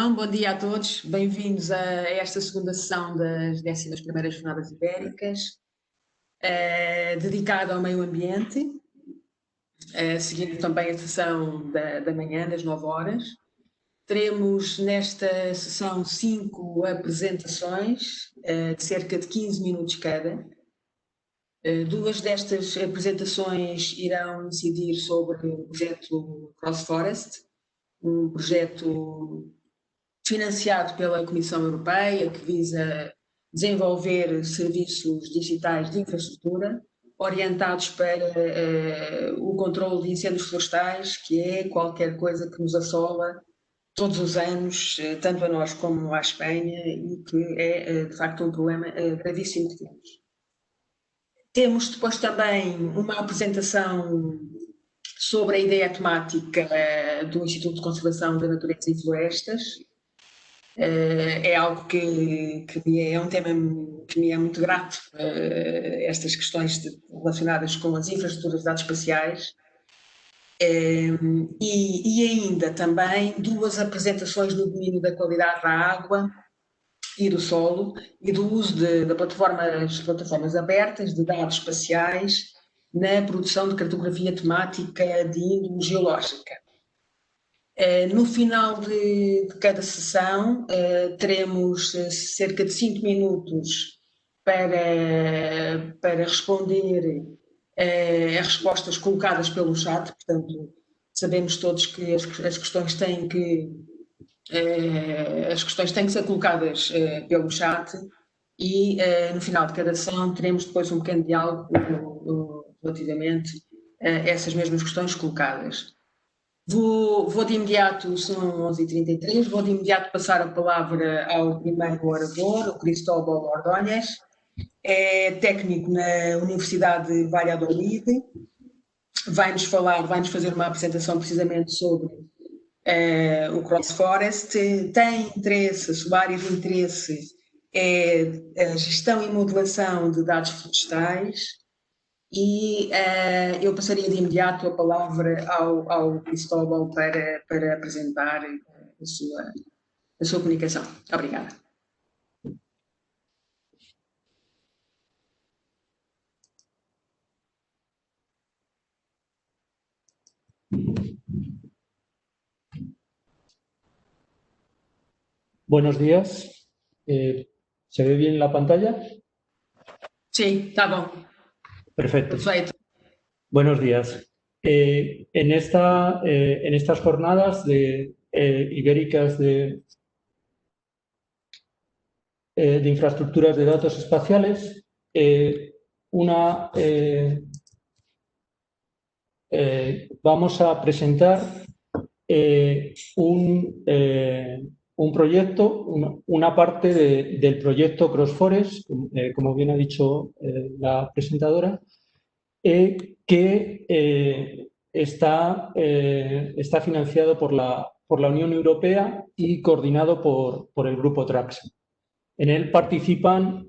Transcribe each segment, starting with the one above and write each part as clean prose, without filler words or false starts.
Então, bom dia a todos, bem-vindos a esta segunda sessão das 11ª Jornadas Ibéricas, dedicada ao meio ambiente, seguindo também a sessão da manhã, das 9 horas. Teremos nesta sessão 5 apresentações, de cerca de 15 minutos cada. Duas destas apresentações irão incidir sobre o projeto Cross Forest, um projeto financiado pela Comissão Europeia, que visa desenvolver serviços digitais de infraestrutura orientados para o controle de incêndios florestais, que é qualquer coisa que nos assola todos os anos, tanto a nós como à Espanha, e que é, de facto, um problema gravíssimo que temos. Temos depois também uma apresentação sobre a ideia temática do Instituto de Conservação da Natureza e Florestas. É algo que é um tema que me é muito grato, estas questões relacionadas com as infraestruturas de dados espaciais. E ainda também duas apresentações no domínio da qualidade da água e do solo e do uso de plataformas abertas de dados espaciais na produção de cartografia temática de índole geológica. No final de cada sessão, teremos cerca de 5 minutos para responder as respostas colocadas pelo chat. Portanto, sabemos todos que as questões têm que ser colocadas pelo chat e no final de cada sessão teremos depois um pequeno diálogo relativamente a essas mesmas questões colocadas. Vou de imediato, são 11h33, vou de imediato passar a palavra ao primeiro orador, o Cristóbal Ordóñez. É técnico na Universidade de Valladolid, vai-nos fazer uma apresentação precisamente sobre o Cross Forest. Tem interesse, a sua área de interesse é a gestão e modelação de dados florestais. E eu passaria de imediato a palavra ao Cristóbal para apresentar a sua comunicação. Obrigada. Buenos días. ¿Se ve bien la pantalla? Sí, está bom. Perfecto. Perfecto. Buenos días. En estas jornadas ibéricas de infraestructuras de datos espaciales, vamos a presentar un proyecto, una parte del proyecto Cross Forest, como bien ha dicho la presentadora, que está financiado por la Unión Europea y coordinado por el Grupo Traxa. En él participan,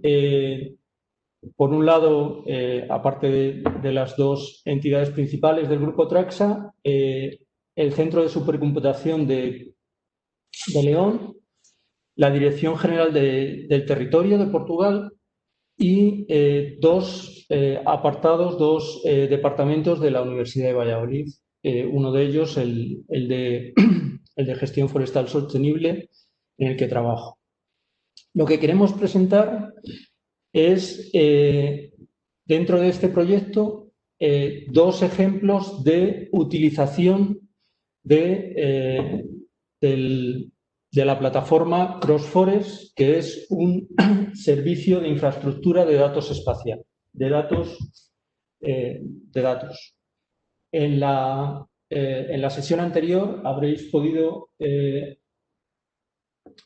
por un lado, aparte de las dos entidades principales del Grupo Traxa, el Centro de Supercomputación de León, la Dirección General del Territorio de Portugal y dos departamentos de la Universidad de Valladolid, uno de ellos el de Gestión Forestal Sostenible, en el que trabajo. Lo que queremos presentar es, dentro de este proyecto, dos ejemplos de utilización de la plataforma Cross Forest, que es un servicio de infraestructura de datos espacial, de datos. En la sesión anterior habréis podido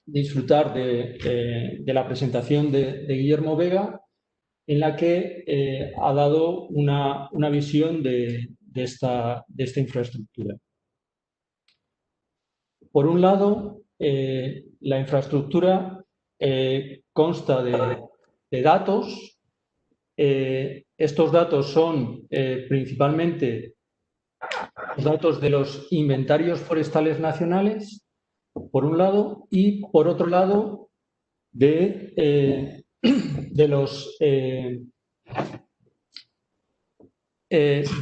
disfrutar de la presentación de Guillermo Vega, en la que ha dado una visión de esta infraestructura. Por un lado, la infraestructura consta de datos. Estos datos son principalmente los datos de los inventarios forestales nacionales por un lado, y por otro lado, de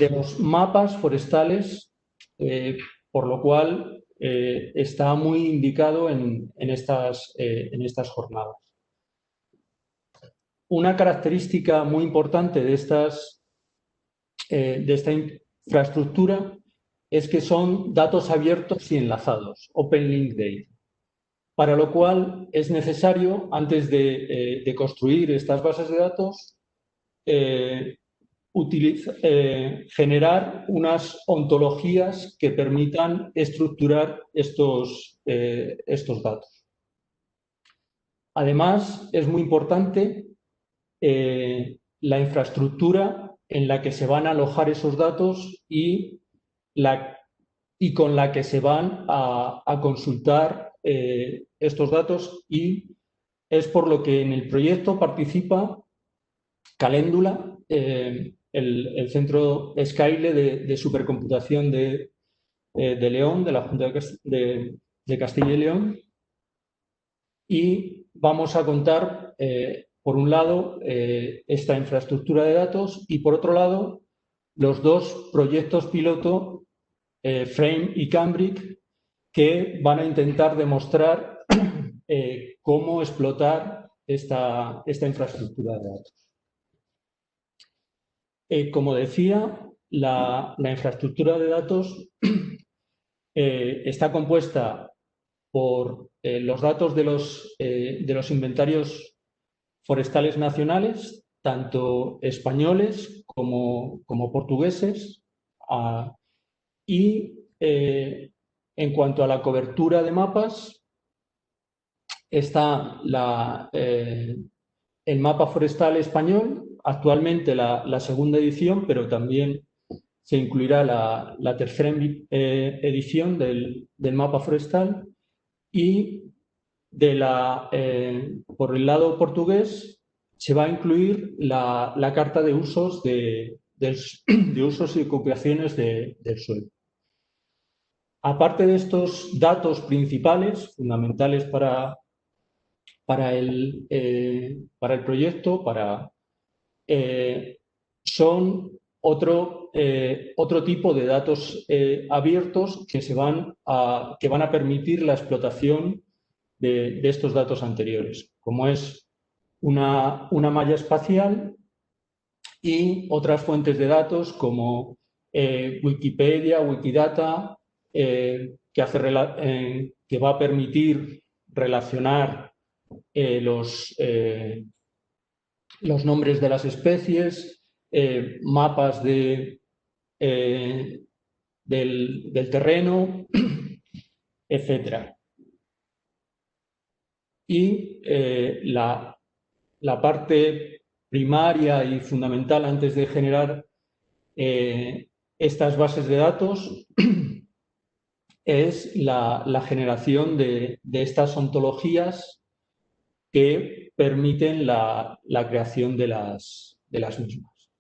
los mapas forestales, por lo cual está muy indicado en estas jornadas. Una característica muy importante de esta infraestructura es que son datos abiertos y enlazados, Open Link Data, para lo cual es necesario, antes de construir estas bases de datos, generar unas ontologías que permitan estructurar estos datos. Además, es muy importante la infraestructura en la que se van a alojar esos datos y con la que se van a consultar estos datos, y es por lo que en el proyecto participa Caléndula, el centro Skyle de supercomputación de León, de la Junta de Castilla y León, y vamos a contar, por un lado, esta infraestructura de datos y, por otro lado, los dos proyectos piloto, Frame y Cambric, que van a intentar demostrar cómo explotar esta infraestructura de datos. Como decía, la infraestructura de datos está compuesta por los datos de los inventarios forestales nacionales, tanto españoles como portugueses, y en cuanto a la cobertura de mapas, está el mapa forestal español, actualmente la segunda edición, pero también se incluirá la tercera edición del mapa forestal, y por el lado portugués se va a incluir la carta de usos de usos y ocupaciones del suelo. Aparte de estos datos principales, fundamentales para el proyecto, son otro tipo de datos abiertos que van a permitir la explotación de estos datos anteriores, como es una malla espacial y otras fuentes de datos como Wikipedia, Wikidata, que va a permitir relacionar los nombres de las especies, mapas del terreno, etc. Y la parte primaria y fundamental antes de generar estas bases de datos es la generación de estas ontologías que permiten la creación de las mismas.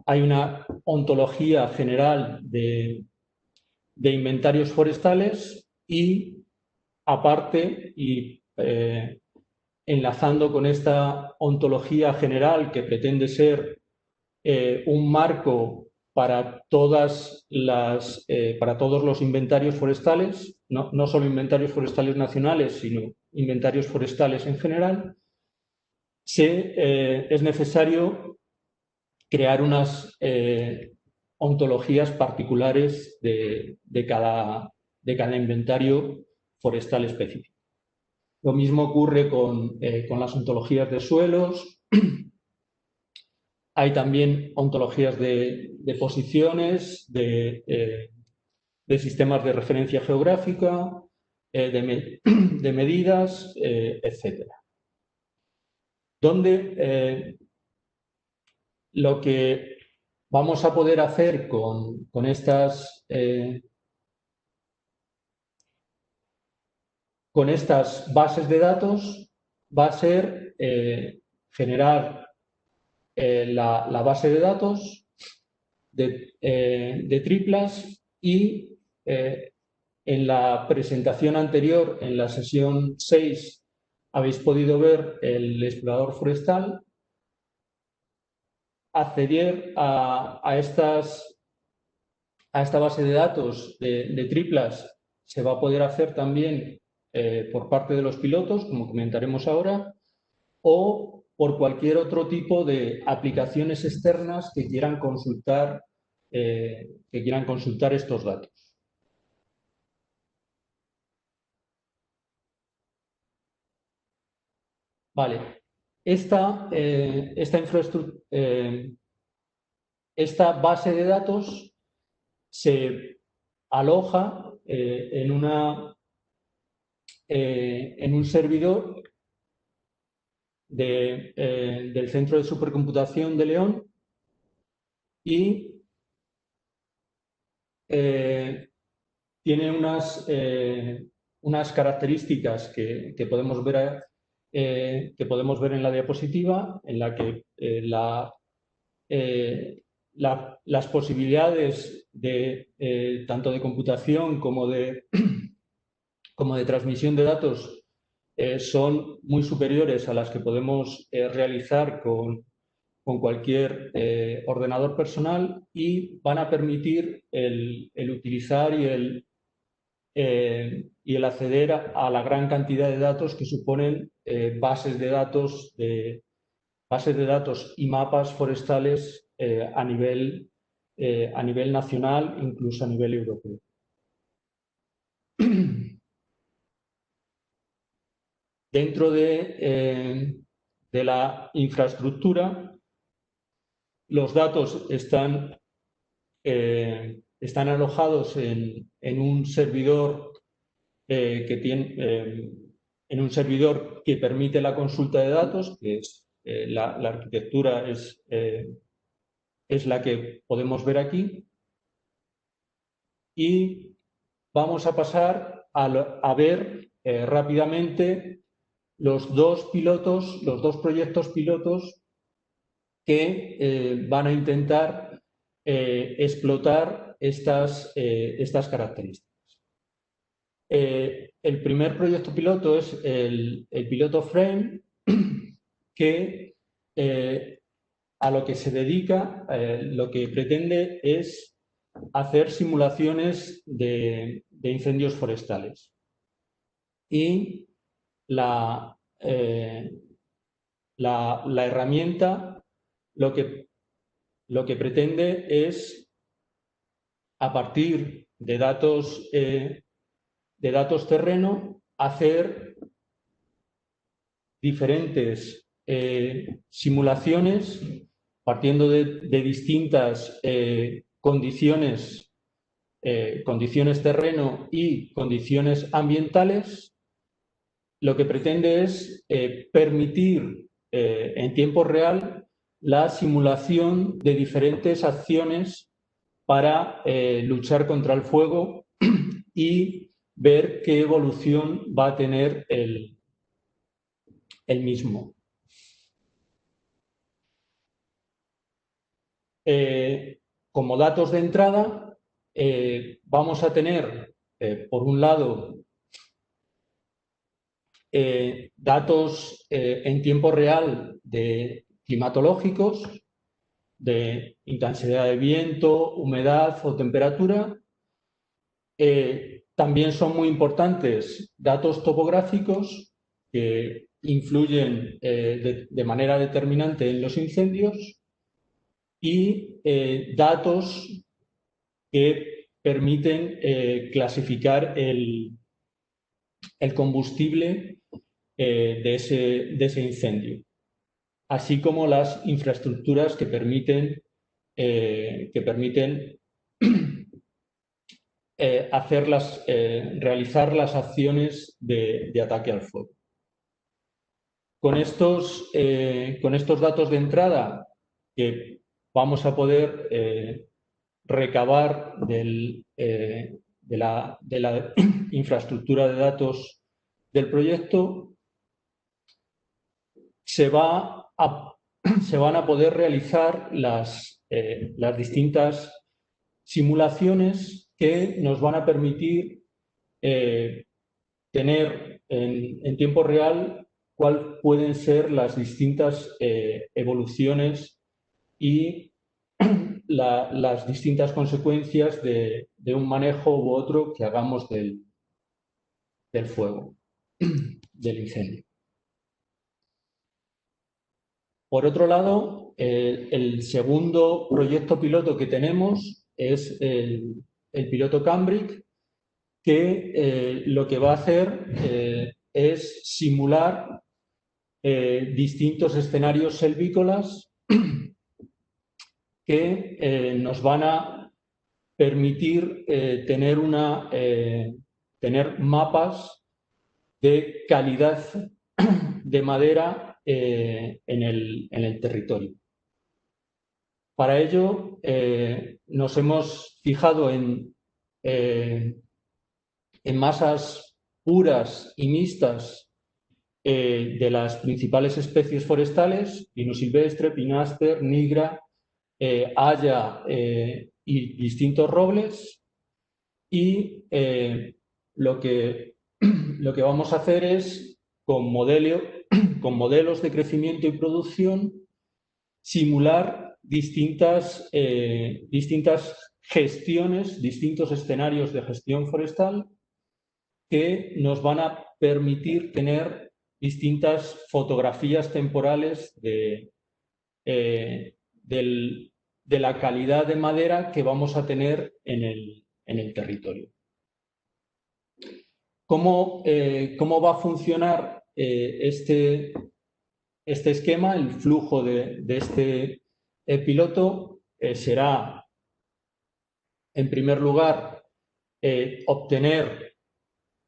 Hay una ontología general de inventarios forestales y, aparte, y enlazando con esta ontología general que pretende ser un marco para todos los inventarios forestales, no solo inventarios forestales nacionales, sino inventarios forestales en general, es necesario crear unas ontologías particulares de cada inventario forestal específico. Lo mismo ocurre con las ontologías de suelos. Hay también ontologías de posiciones, de sistemas de referencia geográfica, de medidas, etc. Donde lo que vamos a poder hacer con estas bases de datos va a ser generar la base de datos de triplas y En la presentación anterior, en la sesión 6, habéis podido ver el explorador forestal. Acceder a esta base de datos de triplas se va a poder hacer también por parte de los pilotos, como comentaremos ahora, o por cualquier otro tipo de aplicaciones externas que quieran consultar estos datos. Vale, esta base de datos se aloja en un servidor del Centro de Supercomputación de León y tiene unas características que podemos ver en la diapositiva, en la que las posibilidades tanto de computación como de transmisión de datos son muy superiores a las que podemos realizar con cualquier ordenador personal y van a permitir el utilizar y el acceder a la gran cantidad de datos que suponen bases de datos y mapas forestales a nivel nacional, incluso a nivel europeo. Dentro de la infraestructura, los datos están alojados en un servidor que permite la consulta de datos, que es la arquitectura es la que podemos ver aquí. Y vamos a pasar a ver rápidamente los dos proyectos pilotos que van a intentar explotar estas características. El primer proyecto piloto es el piloto Frame, que a lo que se dedica, lo que pretende es hacer simulaciones de incendios forestales. Y la herramienta lo que pretende es, a partir de datos terreno, hacer diferentes simulaciones partiendo de distintas condiciones terreno y condiciones ambientales. Lo que pretende es permitir en tiempo real la simulación de diferentes acciones para luchar contra el fuego y ver qué evolución va a tener el mismo. Como datos de entrada, vamos a tener, por un lado, datos en tiempo real climatológicos, de intensidad de viento, humedad o temperatura. También son muy importantes datos topográficos que influyen de manera determinante en los incendios y datos que permiten clasificar el combustible de ese incendio, así como las infraestructuras que permiten realizar las acciones de ataque al fuego. Con estos datos de entrada que vamos a poder recabar de la infraestructura de datos del proyecto, se van a poder realizar las distintas simulaciones que nos van a permitir tener en tiempo real cuáles pueden ser las distintas evoluciones y las distintas consecuencias de un manejo u otro que hagamos del fuego, del incendio. Por otro lado, el segundo proyecto piloto que tenemos es el piloto Cambric, que lo que va a hacer es simular distintos escenarios selvícolas que nos van a permitir tener mapas de calidad de madera en el territorio. Para ello nos hemos fijado en masas puras y mixtas de las principales especies forestales: pino silvestre, pináster, nigra, haya y distintos robles. Y lo que vamos a hacer es, con modelos de crecimiento y producción, simular distintas gestiones, distintos escenarios de gestión forestal que nos van a permitir tener distintas fotografías temporales de la calidad de madera que vamos a tener en el territorio. ¿Cómo va a funcionar este esquema? El flujo de este piloto será, en primer lugar,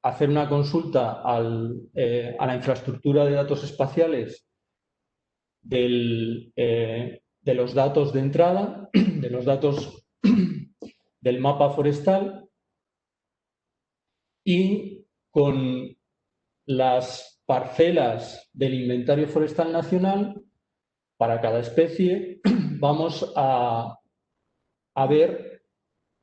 hacer una consulta a la infraestructura de datos espaciales de los datos de entrada, de los datos del mapa forestal, y con las parcelas del inventario forestal nacional para cada especie vamos a ver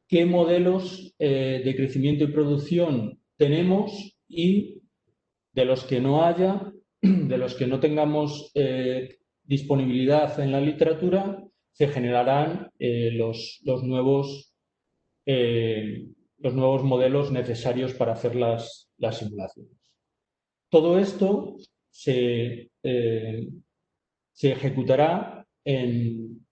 qué modelos de crecimiento y producción tenemos, y de los que no haya, de los que no tengamos disponibilidad en la literatura, se generarán los nuevos modelos necesarios para hacer las simulaciones. Todo esto se ejecutará en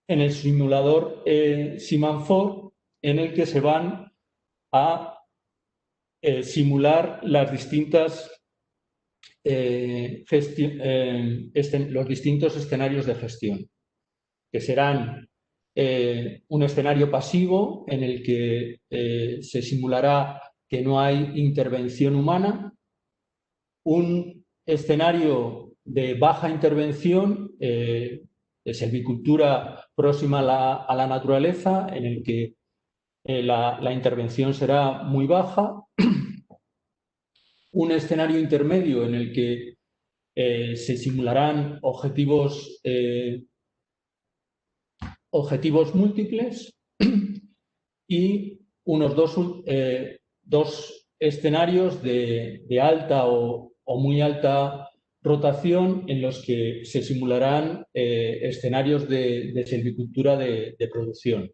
el simulador SIMAN4, en el que se van a simular las distintas los distintos escenarios de gestión, que serán un escenario pasivo en el que se simulará que no hay intervención humana, un escenario de baja intervención de selvicultura próxima a la naturaleza, en el que la intervención será muy baja, un escenario intermedio en el que se simularán objetivos múltiples, y unos dos escenarios de alta o muy alta rotación, en los que se simularán escenarios de silvicultura de producción.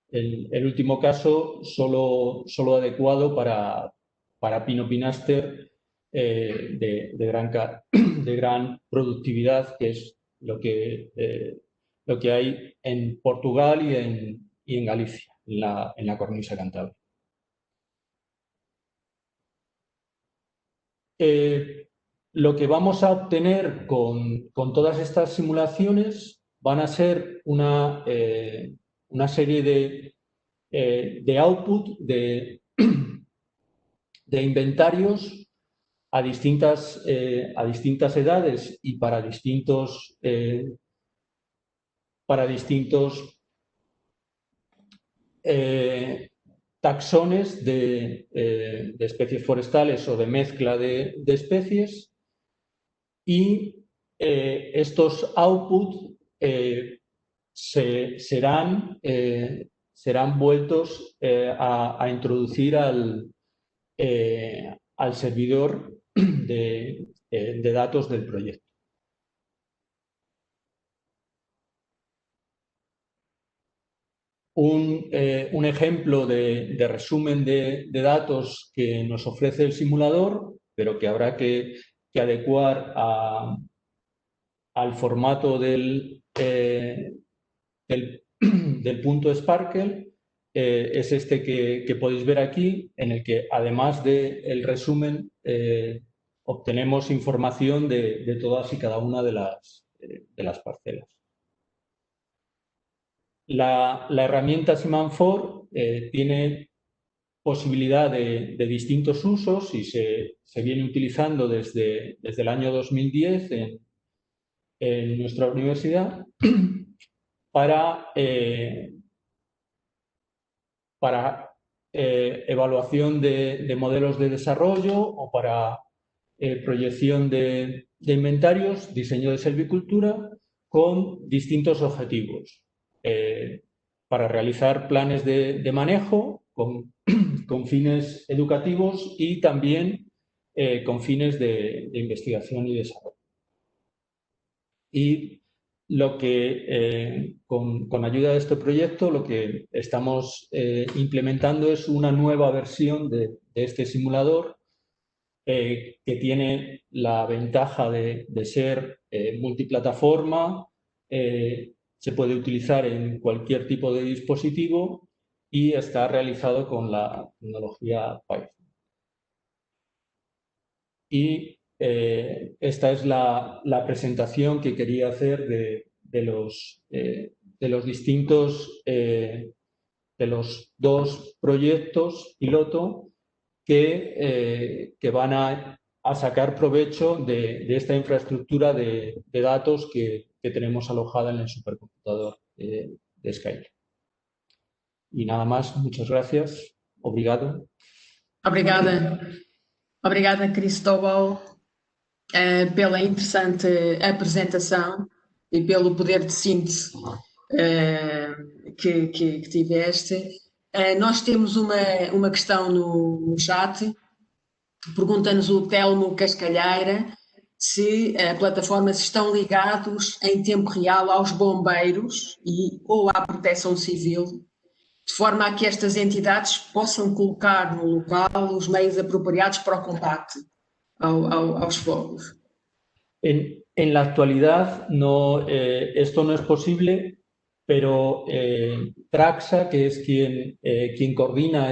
El último caso solo adecuado para pino pináster de gran productividad, que es lo que hay en Portugal y en Galicia, en la cornisa cantábrica. Lo que vamos a obtener con todas estas simulaciones van a ser una serie de output, de inventarios a distintas edades y para distintos taxones de especies forestales o de mezcla de especies, y estos outputs serán vueltos a introducir al servidor de datos del proyecto. Un ejemplo de resumen de datos que nos ofrece el simulador, pero que habrá que adecuar al formato del punto Sparkle, es este que podéis ver aquí, en el que además del resumen obtenemos información de todas y cada una de las parcelas. La herramienta Semanfor tiene posibilidad de distintos usos y se viene utilizando desde el año 2010 en nuestra universidad para evaluación de modelos de desarrollo o para proyección de inventarios, diseño de silvicultura con distintos objetivos. Para realizar planes de manejo con fines educativos y también con fines de investigación y desarrollo. Y lo que, con ayuda de este proyecto, lo que estamos implementando es una nueva versión de este simulador que tiene la ventaja de ser multiplataforma, se puede utilizar en cualquier tipo de dispositivo y está realizado con la tecnología Python. Y esta es la presentación que quería hacer de los distintos, de los dos proyectos piloto que van a sacar provecho de esta infraestructura de datos que tenemos alojada en el supercomputador de Skype. E nada más, muchas gracias. Obrigado. Obrigada, Cristóbal, pela interessante apresentação e pelo poder de síntese que tiveste. Nós temos uma questão no chat. Pergunta-nos o Telmo Cascalheira se as plataformas estão ligados em tempo real aos bombeiros ou à proteção civil, de forma a que estas entidades possam colocar no local os meios apropriados para o combate aos fogos. En la actualidad esto no es posible, pero Traxa, que es quien coordina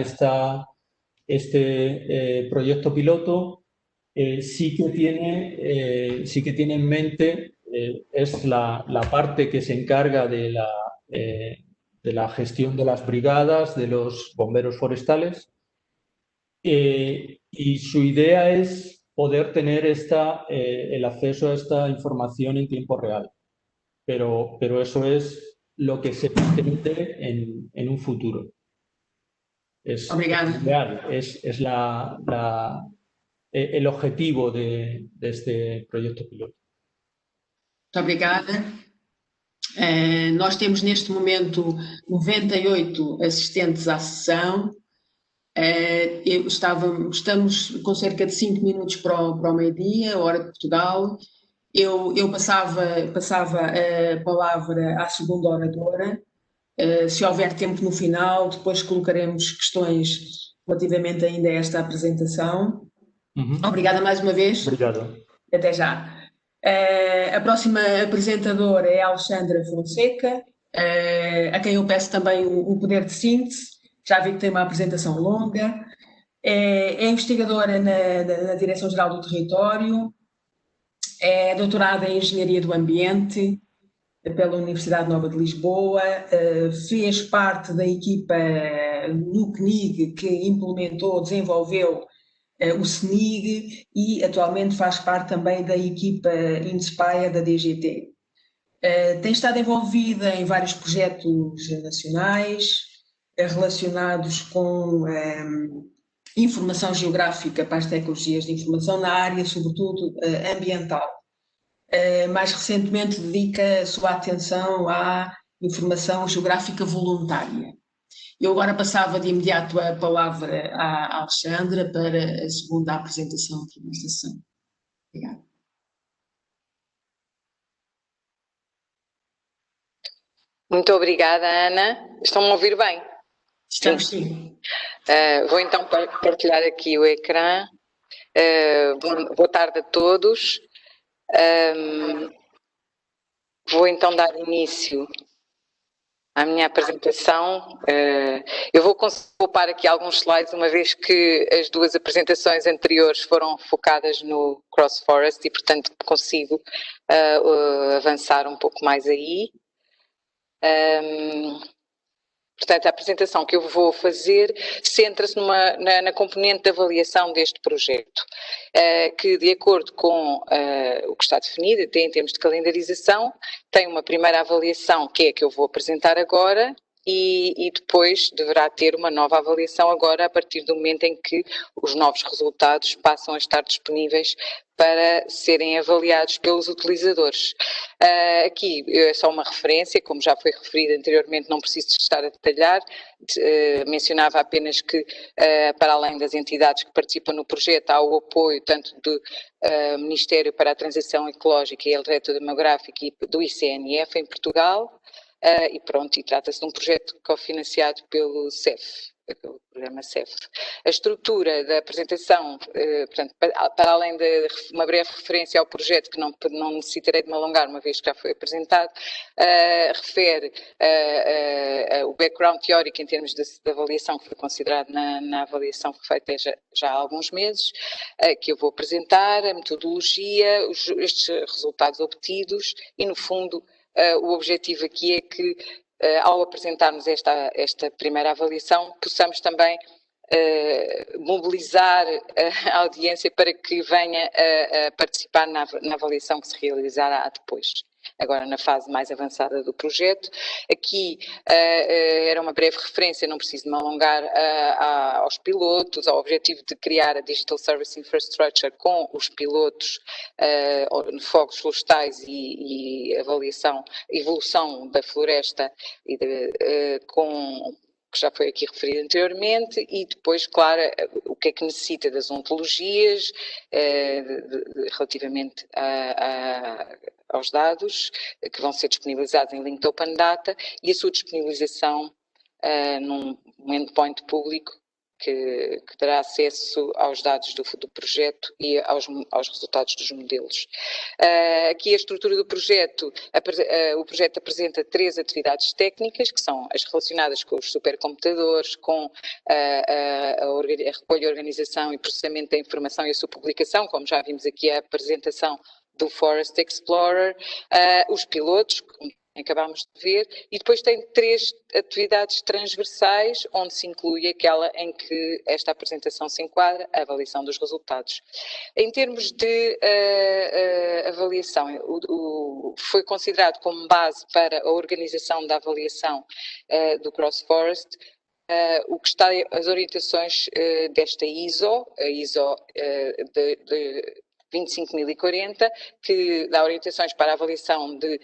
este proyecto piloto, sí que tiene en mente, es la parte que se encarga de la gestión de las brigadas, de los bomberos forestales, y su idea es poder tener el acceso a esta información en tiempo real. Pero eso es lo que se pretende en un futuro. Es real, es el objetivo de este proyecto piloto. Muito obrigada. Nós temos neste momento 98 assistentes à sessão. Estamos com cerca de 5 minutos para o meio-dia, hora de Portugal. Eu passava a palavra à segunda oradora. Se houver tempo no final, depois colocaremos questões relativamente ainda a esta apresentação. Obrigada mais uma vez. Obrigado. Até já. A próxima apresentadora é a Alexandra Fonseca, a quem eu peço também o poder de síntese. Já vi que tem uma apresentação longa. É investigadora na Direção-Geral do Território, é doutorada em Engenharia do Ambiente pela Universidade Nova de Lisboa, fez parte da equipa no CNIG que implementou, desenvolveu o CNIG e atualmente faz parte também da equipa Inspire da DGT. Tem estado envolvida em vários projetos nacionais relacionados com informação geográfica para as tecnologias de informação na área, sobretudo ambiental. Mais recentemente dedica a sua atenção à informação geográfica voluntária. Eu agora passava de imediato a palavra à Alexandra para a segunda apresentação aqui nesta sessão. Obrigada. Muito obrigada, Ana. Estão-me a ouvir bem? Estamos sim. Vou então partilhar aqui o ecrã. Boa tarde a todos. Vou então dar início à minha apresentação. Eu vou poupar aqui alguns slides, uma vez que as duas apresentações anteriores foram focadas no Cross Forest e, portanto, consigo avançar um pouco mais aí. Portanto, a apresentação que eu vou fazer centra-se na componente de avaliação deste projeto, que, de acordo com o que está definido, até em termos de calendarização, tem uma primeira avaliação, que é a que eu vou apresentar agora, e depois deverá ter uma nova avaliação agora, a partir do momento em que os novos resultados passam a estar disponíveis para serem avaliados pelos utilizadores. Aqui é só uma referência, como já foi referido anteriormente, não preciso estar a detalhar, mencionava apenas que, para além das entidades que participam no projeto, há o apoio tanto do Ministério para a Transição Ecológica e Eletrodemográfica e do ICNF em Portugal, e pronto, e trata-se de um projeto cofinanciado pelo CEF, pelo programa CEF. A estrutura da apresentação, portanto, para além de uma breve referência ao projeto, que não necessitarei de me alongar, uma vez que já foi apresentado, refere o background teórico em termos de avaliação que foi considerado na avaliação que foi feita já há alguns meses, que eu vou apresentar, a metodologia, estes resultados obtidos e, no fundo, o objetivo aqui é que, ao apresentarmos esta primeira avaliação, possamos também mobilizar a audiência para que venha a participar na avaliação que se realizará depois. Agora na fase mais avançada do projeto. Aqui era uma breve referência, não preciso me alongar, aos pilotos, ao objetivo de criar a Digital Service Infrastructure com os pilotos, fogos florestais e evolução da floresta e que já foi aqui referido anteriormente, e depois, claro, o que é que necessita das ontologias relativamente aos dados que vão ser disponibilizados em link de Open Data e a sua disponibilização num endpoint público que dará acesso aos dados do projeto e aos resultados dos modelos. Aqui a estrutura do projeto, o projeto apresenta 3 atividades técnicas, que são as relacionadas com os supercomputadores, com a recolha, organização e processamento da informação e a sua publicação, como já vimos aqui a apresentação do Forest Explorer, os pilotos, como acabámos de ver, e depois tem 3 atividades transversais, onde se inclui aquela em que esta apresentação se enquadra, a avaliação dos resultados. Em termos de avaliação, foi considerado como base para a organização da avaliação do Cross Forest, o que está as orientações desta ISO, a ISO de 25040, que dá orientações para a avaliação de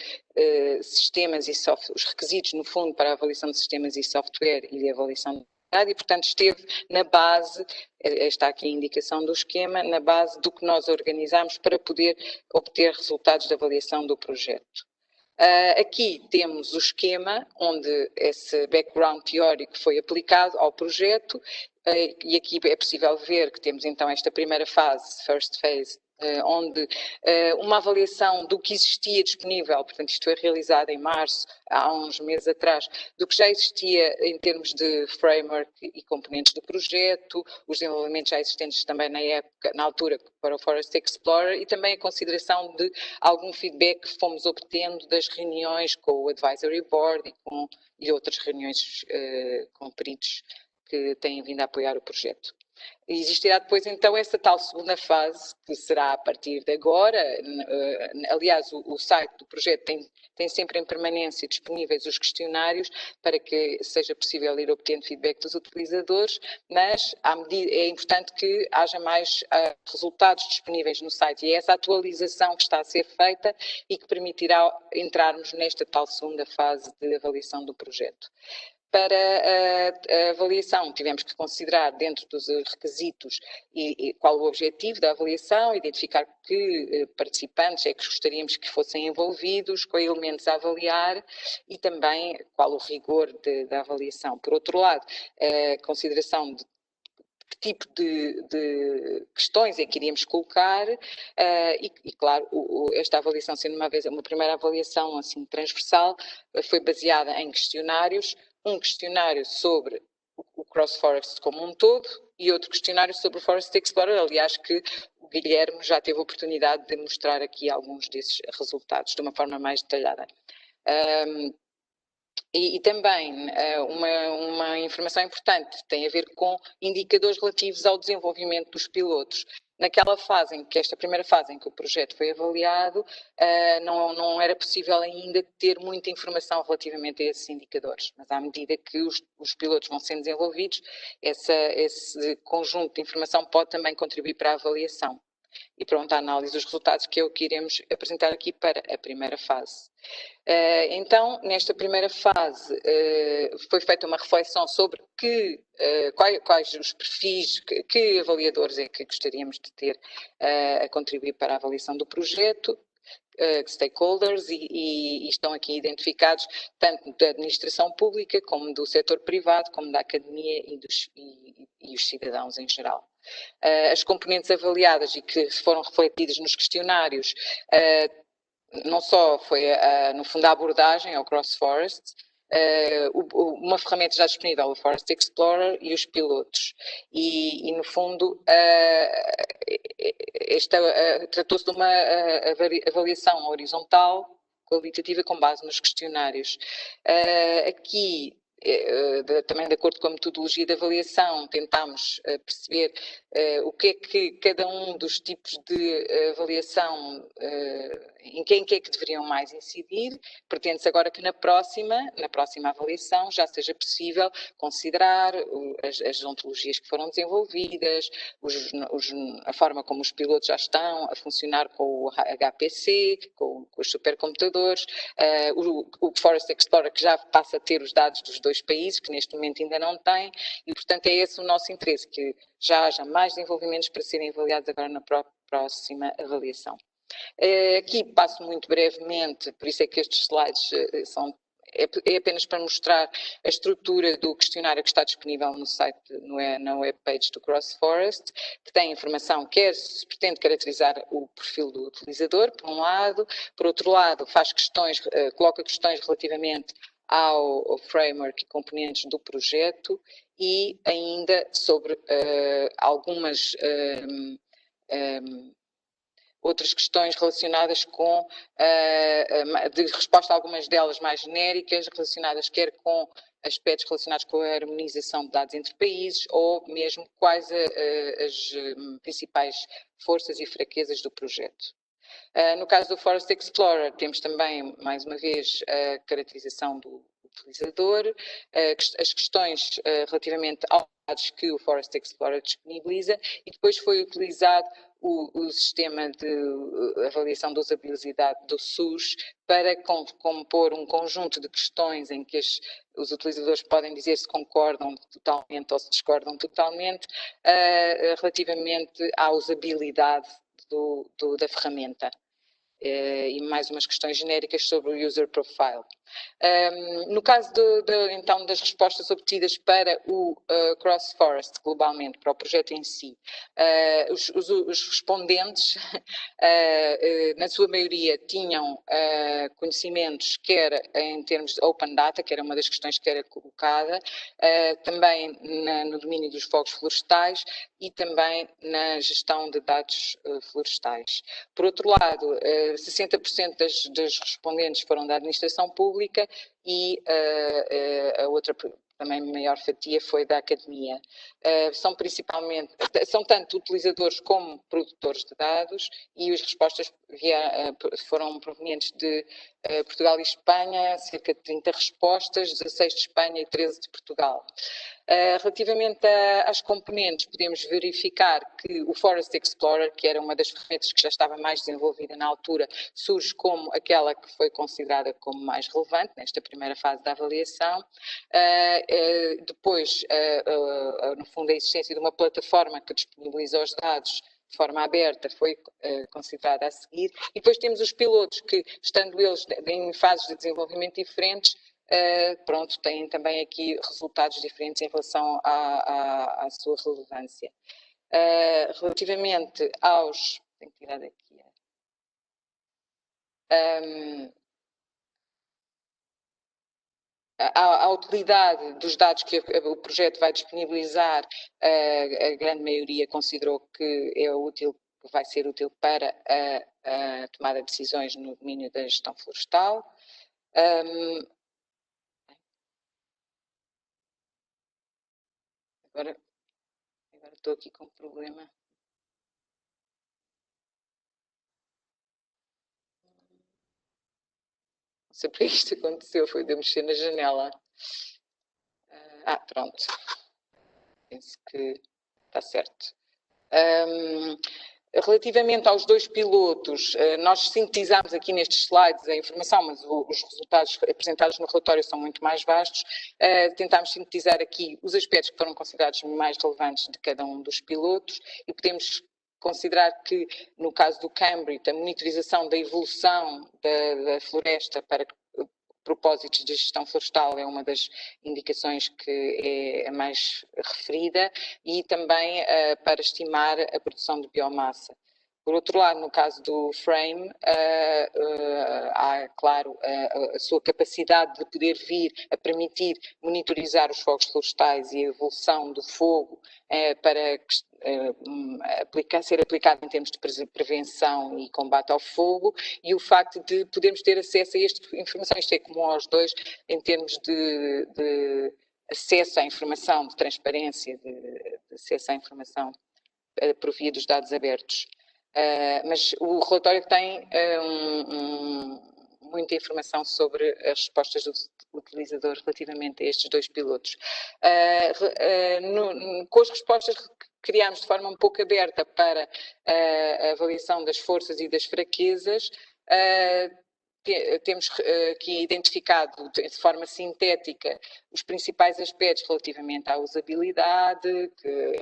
sistemas e software, os requisitos, no fundo, para a avaliação de sistemas e software e de avaliação de qualidade, e, portanto, esteve na base, está aqui a indicação do esquema, na base do que nós organizamos para poder obter resultados de avaliação do projeto. Aqui temos o esquema onde esse background teórico foi aplicado ao projeto, e aqui é possível ver que temos então esta primeira fase, first phase, onde uma avaliação do que existia disponível, portanto isto foi realizado em março, há uns meses atrás, do que já existia em termos de framework e componentes do projeto, os desenvolvimentos já existentes também na altura para o Forest Explorer, e também a consideração de algum feedback que fomos obtendo das reuniões com o Advisory Board e outras reuniões com peritos que têm vindo a apoiar o projeto. Existirá depois então essa tal segunda fase, que será a partir de agora. Aliás, o site do projeto tem sempre em permanência disponíveis os questionários para que seja possível ir obtendo feedback dos utilizadores, mas é importante que haja mais resultados disponíveis no site, e é essa atualização que está a ser feita e que permitirá entrarmos nesta tal segunda fase de avaliação do projeto. Para a avaliação, tivemos que considerar dentro dos requisitos e qual o objetivo da avaliação, identificar que participantes é que gostaríamos que fossem envolvidos, quais elementos a avaliar e também qual o rigor da avaliação. Por outro lado, a consideração de que tipo de questões é que iríamos colocar e claro, esta avaliação, sendo uma primeira avaliação assim transversal, foi baseada em questionários, um questionário sobre o Cross Forest como um todo e outro questionário sobre o Forest Explorer, aliás que o Guilherme já teve a oportunidade de mostrar aqui alguns desses resultados de uma forma mais detalhada. E também uma informação importante tem a ver com indicadores relativos ao desenvolvimento dos pilotos. Naquela fase, esta primeira fase em que o projeto foi avaliado, não era possível ainda ter muita informação relativamente a esses indicadores, mas à medida que os pilotos vão sendo desenvolvidos, esse conjunto de informação pode também contribuir para a avaliação e pronto, a análise dos resultados que é o que iremos apresentar aqui para a primeira fase. Então, nesta primeira fase, foi feita uma reflexão sobre quais os perfis, que avaliadores é que gostaríamos de ter a contribuir para a avaliação do projeto, stakeholders, e estão aqui identificados tanto da administração pública, como do setor privado, como da academia e os cidadãos em geral. As componentes avaliadas e que foram refletidas nos questionários, não só foi, no fundo, a abordagem ao Cross Forest, uma ferramenta já disponível, o Forest Explorer e os pilotos. E no fundo, tratou-se de uma avaliação horizontal, qualitativa, com base nos questionários. Aqui, também de acordo com a metodologia de avaliação, tentámos perceber o que é que cada um dos tipos de avaliação, em que é que deveriam mais incidir. Pretende-se agora que na próxima avaliação já seja possível considerar as ontologias que foram desenvolvidas, a forma como os pilotos já estão a funcionar com o HPC, com os supercomputadores, o Forest Explorer que já passa a ter os dados dos dois países, que neste momento ainda não tem, e portanto é esse o nosso interesse, que já haja mais desenvolvimentos para serem avaliados agora na próxima avaliação. Aqui passo muito brevemente, por isso é que estes slides é apenas para mostrar a estrutura do questionário que está disponível no site, na webpage do Cross Forest, que tem informação, quer se pretende caracterizar o perfil do utilizador, por um lado, por outro lado, coloca questões relativamente ao framework e componentes do projeto e ainda sobre algumas outras questões relacionadas com, de resposta a algumas delas mais genéricas, relacionadas quer com aspectos relacionados com a harmonização de dados entre países ou mesmo quais as principais forças e fraquezas do projeto. No caso do Forest Explorer, temos também, mais uma vez, a caracterização do utilizador, as questões relativamente aos dados que o Forest Explorer disponibiliza, e depois foi utilizado o sistema de avaliação de usabilidade do SUS para compor um conjunto de questões em que os utilizadores podem dizer se concordam totalmente ou se discordam totalmente relativamente à usabilidade da ferramenta. E mais umas questões genéricas sobre o user profile. No caso então das respostas obtidas para o Cross Forest globalmente, para o projeto em si, os respondentes na sua maioria tinham conhecimentos quer em termos de open data, que era uma das questões que era colocada, também no domínio dos fogos florestais e também na gestão de dados florestais. Por outro lado, 60% das respondentes foram da administração pública e a outra também maior fatia foi da academia. São tanto utilizadores como produtores de dados e as respostas foram provenientes de Portugal e Espanha, cerca de 30 respostas, 16 de Espanha e 13 de Portugal. Relativamente às componentes, podemos verificar que o Forest Explorer, que era uma das ferramentas que já estava mais desenvolvida na altura, surge como aquela que foi considerada como mais relevante nesta primeira fase da avaliação. Depois, no fundo, a existência de uma plataforma que disponibiliza os dados de forma aberta foi considerada a seguir. E depois temos os pilotos que, estando eles em fases de desenvolvimento diferentes, pronto, têm também aqui resultados diferentes em relação à sua relevância. Relativamente aos... Tenho que tirar daqui. A utilidade dos dados que o projeto vai disponibilizar, a grande maioria considerou que é útil, que vai ser útil para a tomada de decisões no domínio da gestão florestal. Agora estou aqui com um problema. Não sei porque isto aconteceu, foi de eu mexer na janela. Pronto. Penso que está certo. Relativamente aos dois pilotos, nós sintetizamos aqui nestes slides a informação, mas os resultados apresentados no relatório são muito mais vastos. Tentámos sintetizar aqui os aspectos que foram considerados mais relevantes de cada um dos pilotos e podemos considerar que, no caso do Cambridge, a monitorização da evolução da floresta para propósitos de gestão florestal é uma das indicações que é a mais referida e também para estimar a produção de biomassa. Por outro lado, no caso do Frame, há, claro, a sua capacidade de poder vir a permitir monitorizar os fogos florestais e a evolução do fogo para ser aplicado em termos de prevenção e combate ao fogo, e o facto de podermos ter acesso a esta informação, isto é comum aos dois, em termos de acesso à informação, de transparência, de acesso à informação por via dos dados abertos. Mas o relatório tem muita informação sobre as respostas do utilizador relativamente a estes dois pilotos. Com as respostas que criámos de forma um pouco aberta para a avaliação das forças e das fraquezas, temos aqui identificado de forma sintética os principais aspectos relativamente à usabilidade, que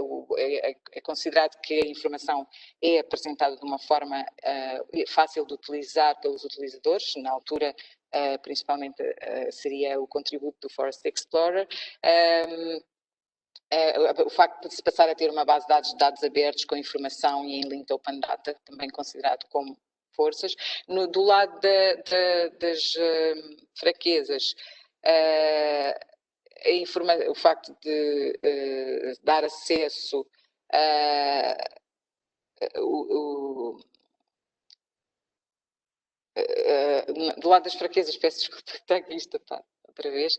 é considerado que a informação é apresentada de uma forma fácil de utilizar pelos utilizadores, na altura principalmente seria o contributo do Forest Explorer. O facto de se passar a ter uma base de dados abertos com informação e em linked open data, também considerado como forças. Do lado das fraquezas, o facto de dar acesso do lado das fraquezas, peço desculpa, está aqui isto outra vez,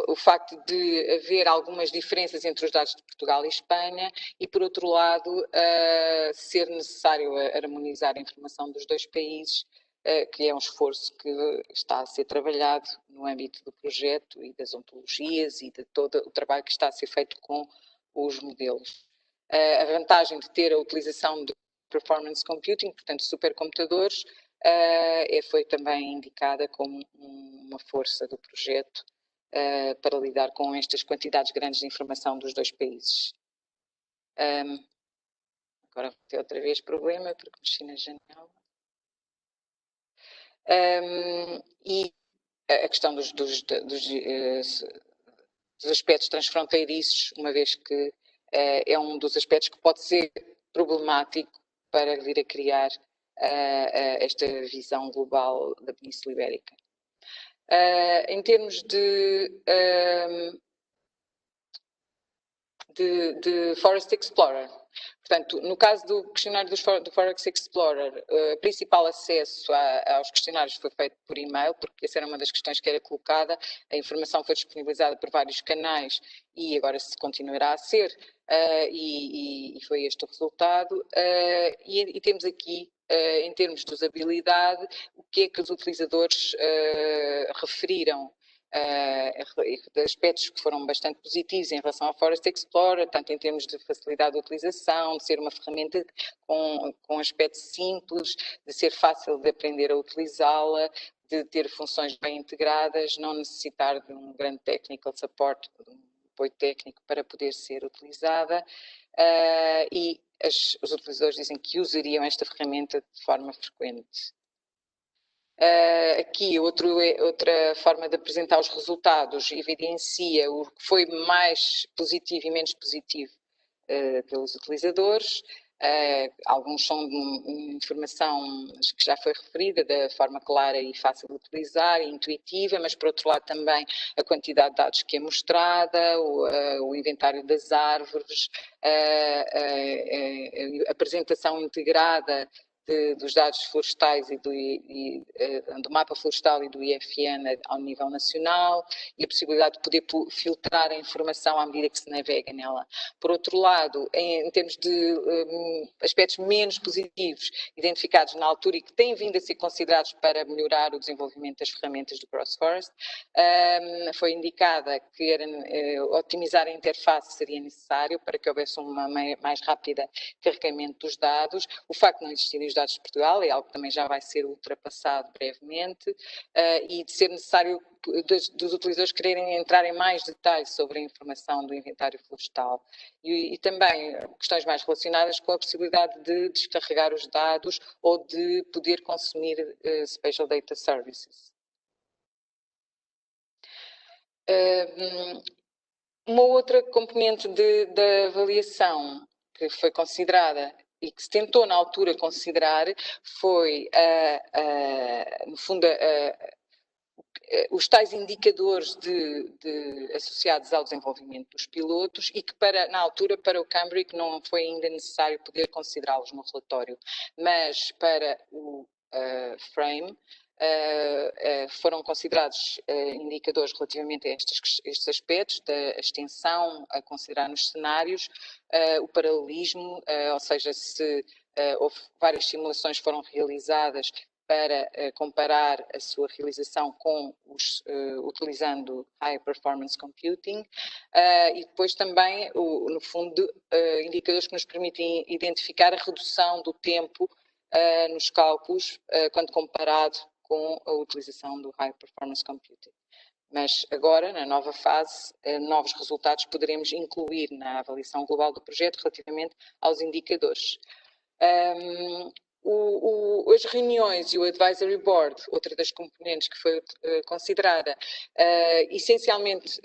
o facto de haver algumas diferenças entre os dados de Portugal e Espanha e, por outro lado, ser necessário harmonizar a informação dos dois países, que é um esforço que está a ser trabalhado no âmbito do projeto e das ontologias e de todo o trabalho que está a ser feito com os modelos. A vantagem de ter a utilização de performance computing, portanto supercomputadores, foi também indicada como uma força do projeto para lidar com estas quantidades grandes de informação dos dois países. Agora vou ter outra vez problema, porque mexi na janela. E a questão dos aspectos transfronteiriços, uma vez que é um dos aspectos que pode ser problemático para vir a criar esta visão global da Península Ibérica. Em termos de Forest Explorer, portanto, no caso do questionário do Forest Explorer, o principal acesso aos questionários foi feito por e-mail, porque essa era uma das questões que era colocada, a informação foi disponibilizada por vários canais e agora se continuará a ser, e foi este o resultado. E temos aqui, em termos de usabilidade, o que é que os utilizadores referiram. aspectos que foram bastante positivos em relação ao Forest Explorer, tanto em termos de facilidade de utilização, de ser uma ferramenta com aspecto simples, de ser fácil de aprender a utilizá-la, de ter funções bem integradas, não necessitar de um grande technical support, de um apoio técnico para poder ser utilizada, e os utilizadores dizem que usariam esta ferramenta de forma frequente. Aqui outra forma de apresentar os resultados evidencia o que foi mais positivo e menos positivo pelos utilizadores. Alguns são de informação que já foi referida, da forma clara e fácil de utilizar e intuitiva, mas por outro lado também a quantidade de dados que é mostrada, o inventário das árvores, a apresentação integrada dos dados florestais e do mapa florestal e do IFN ao nível nacional, e a possibilidade de poder filtrar a informação à medida que se navega nela. Por outro lado, em termos de aspectos menos positivos identificados na altura e que têm vindo a ser considerados para melhorar o desenvolvimento das ferramentas do CrossForest, foi indicada que otimizar a interface seria necessário para que houvesse uma mais rápida carregamento dos dados. O facto de não existirem os dados de Portugal é algo que também já vai ser ultrapassado brevemente, e de ser necessário dos utilizadores quererem entrar em mais detalhes sobre a informação do inventário florestal e também questões mais relacionadas com a possibilidade de descarregar os dados ou de poder consumir Spatial Data Services. Uma outra componente da avaliação que foi considerada e que se tentou na altura considerar foi, no fundo, os tais indicadores associados ao desenvolvimento dos pilotos e que na altura para o Cambric não foi ainda necessário poder considerá-los no relatório, mas para o Frame foram considerados indicadores relativamente a estes aspectos, da extensão a considerar nos cenários, o paralelismo, ou seja, se houve várias simulações que foram realizadas para comparar a sua realização com utilizando High Performance Computing, e depois também, no fundo, indicadores que nos permitem identificar a redução do tempo nos cálculos quando comparado com a utilização do High Performance Computing. Mas agora, na nova fase, novos resultados poderemos incluir na avaliação global do projeto relativamente aos indicadores. As reuniões e o Advisory Board, outra das componentes que foi considerada, essencialmente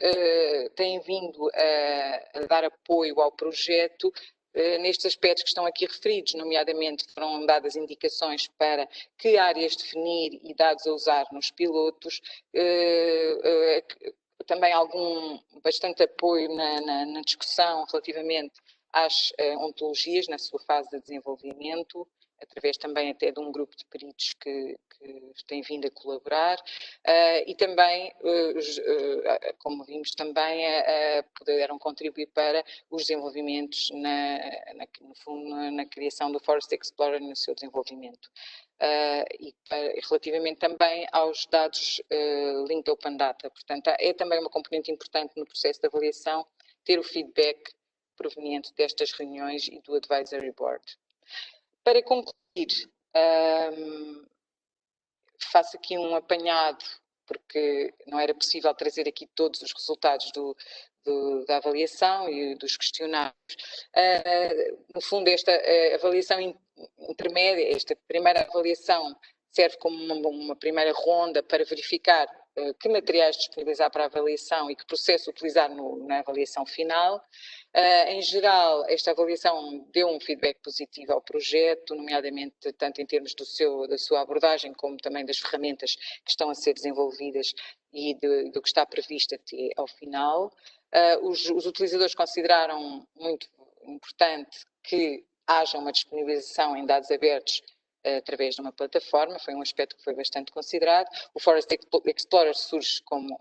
têm vindo a dar apoio ao projeto nestes aspectos que estão aqui referidos, nomeadamente foram dadas indicações para que áreas definir e dados a usar nos pilotos, também bastante apoio na discussão relativamente às ontologias na sua fase de desenvolvimento, através também até de um grupo de peritos que tem vindo a colaborar, e também, como vimos também, puderam contribuir para os desenvolvimentos, no fundo, na criação do Forest Explorer no seu desenvolvimento. E relativamente também aos dados linked Open Data. Portanto, é também uma componente importante no processo de avaliação ter o feedback proveniente destas reuniões e do Advisory Board. Para concluir, faço aqui um apanhado, porque não era possível trazer aqui todos os resultados da avaliação e dos questionários. No fundo, esta avaliação intermédia, esta primeira avaliação serve como uma primeira ronda para verificar que materiais disponibilizar para a avaliação e que processo utilizar na avaliação final. Em geral, esta avaliação deu um feedback positivo ao projeto, nomeadamente tanto em termos da sua abordagem, como também das ferramentas que estão a ser desenvolvidas e do que está previsto até ao final. Os utilizadores consideraram muito importante que haja uma disponibilização em dados abertos através de uma plataforma, foi um aspecto que foi bastante considerado. O Forest Explorer surge como,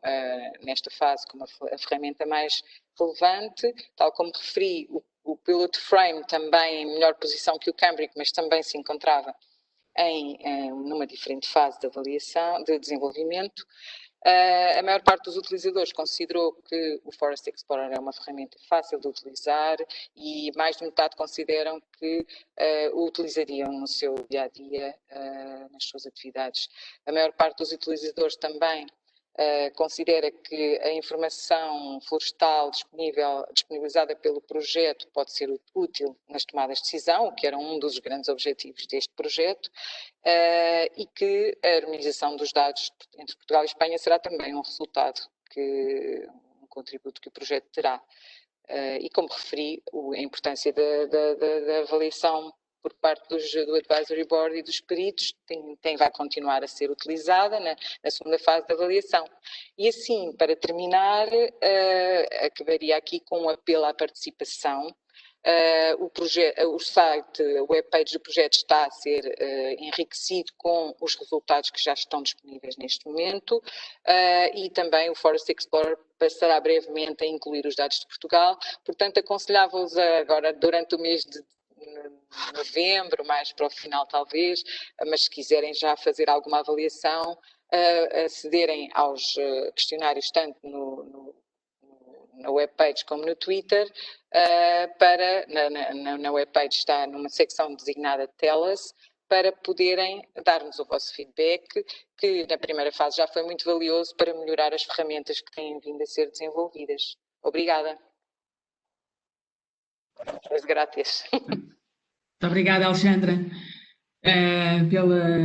nesta fase, como a ferramenta mais relevante, tal como referi, o Pilot Frame também em melhor posição que o Cambric, mas também se encontrava numa diferente fase de avaliação, de desenvolvimento. A maior parte dos utilizadores considerou que o Forest Explorer é uma ferramenta fácil de utilizar e mais de metade consideram que o utilizariam no seu dia-a-dia, nas suas atividades. A maior parte dos utilizadores também considera que a informação florestal disponibilizada pelo projeto pode ser útil nas tomadas de decisão, o que era um dos grandes objetivos deste projeto, e que a harmonização dos dados entre Portugal e Espanha será também um resultado, um contributo que o projeto terá. E como referi, a importância da avaliação por parte do Advisory Board e dos peritos vai continuar a ser utilizada na segunda fase da avaliação. E assim, para terminar, acabaria aqui com um apelo à participação. O site, a webpage do projeto está a ser enriquecido com os resultados que já estão disponíveis neste momento, e também o Forest Explorer passará brevemente a incluir os dados de Portugal. Portanto, aconselhava-os agora, durante o mês de novembro, mais para o final talvez, mas se quiserem já fazer alguma avaliação, acederem aos questionários tanto na webpage como no Twitter. Na webpage está numa secção designada Telas, para poderem dar-nos o vosso feedback, que na primeira fase já foi muito valioso para melhorar as ferramentas que têm vindo a ser desenvolvidas. Obrigada. Es gratis. Muito obrigada, Alexandra,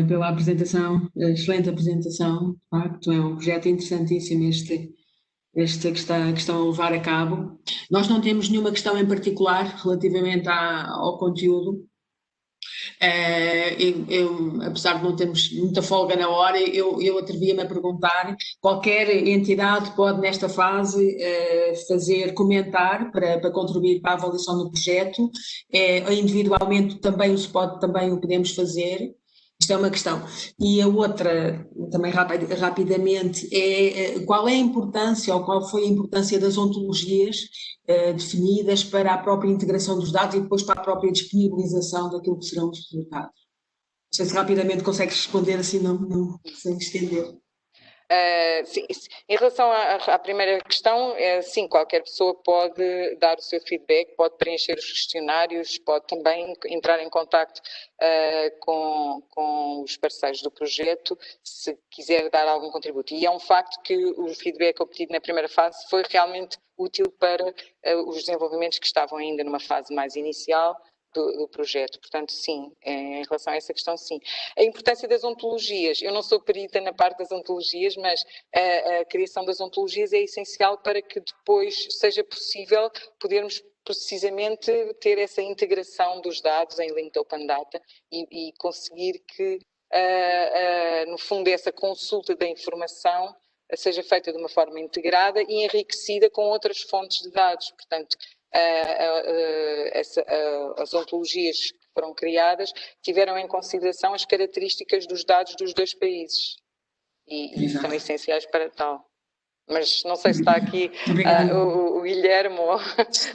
pela apresentação, excelente apresentação. De facto, é um projeto interessantíssimo este que estão a levar a cabo. Nós não temos nenhuma questão em particular relativamente ao conteúdo. Apesar de não termos muita folga na hora, eu atrevia-me a perguntar, qualquer entidade pode nesta fase comentar para contribuir para a avaliação do projeto, individualmente também o podemos fazer. Isto é uma questão. E a outra, também rapidamente, qual é a importância ou qual foi a importância das ontologias definidas para a própria integração dos dados e depois para a própria disponibilização daquilo que serão os resultados? Não sei se rapidamente consegues responder assim, não sem estender. Sim, em relação à primeira questão, sim, qualquer pessoa pode dar o seu feedback, pode preencher os questionários, pode também entrar em contacto com os parceiros do projeto, se quiser dar algum contributo. E é um facto que o feedback obtido na primeira fase foi realmente útil para os desenvolvimentos que estavam ainda numa fase mais inicial do projeto. Portanto, sim, em relação a essa questão, sim. A importância das ontologias. Eu não sou perita na parte das ontologias, mas a criação das ontologias é essencial para que depois seja possível podermos precisamente ter essa integração dos dados em Linked Open Data e conseguir que, no fundo, essa consulta da informação seja feita de uma forma integrada e enriquecida com outras fontes de dados. Portanto, as ontologias que foram criadas tiveram em consideração as características dos dados dos dois países e são essenciais para tal. Mas não sei se está aqui o Guilherme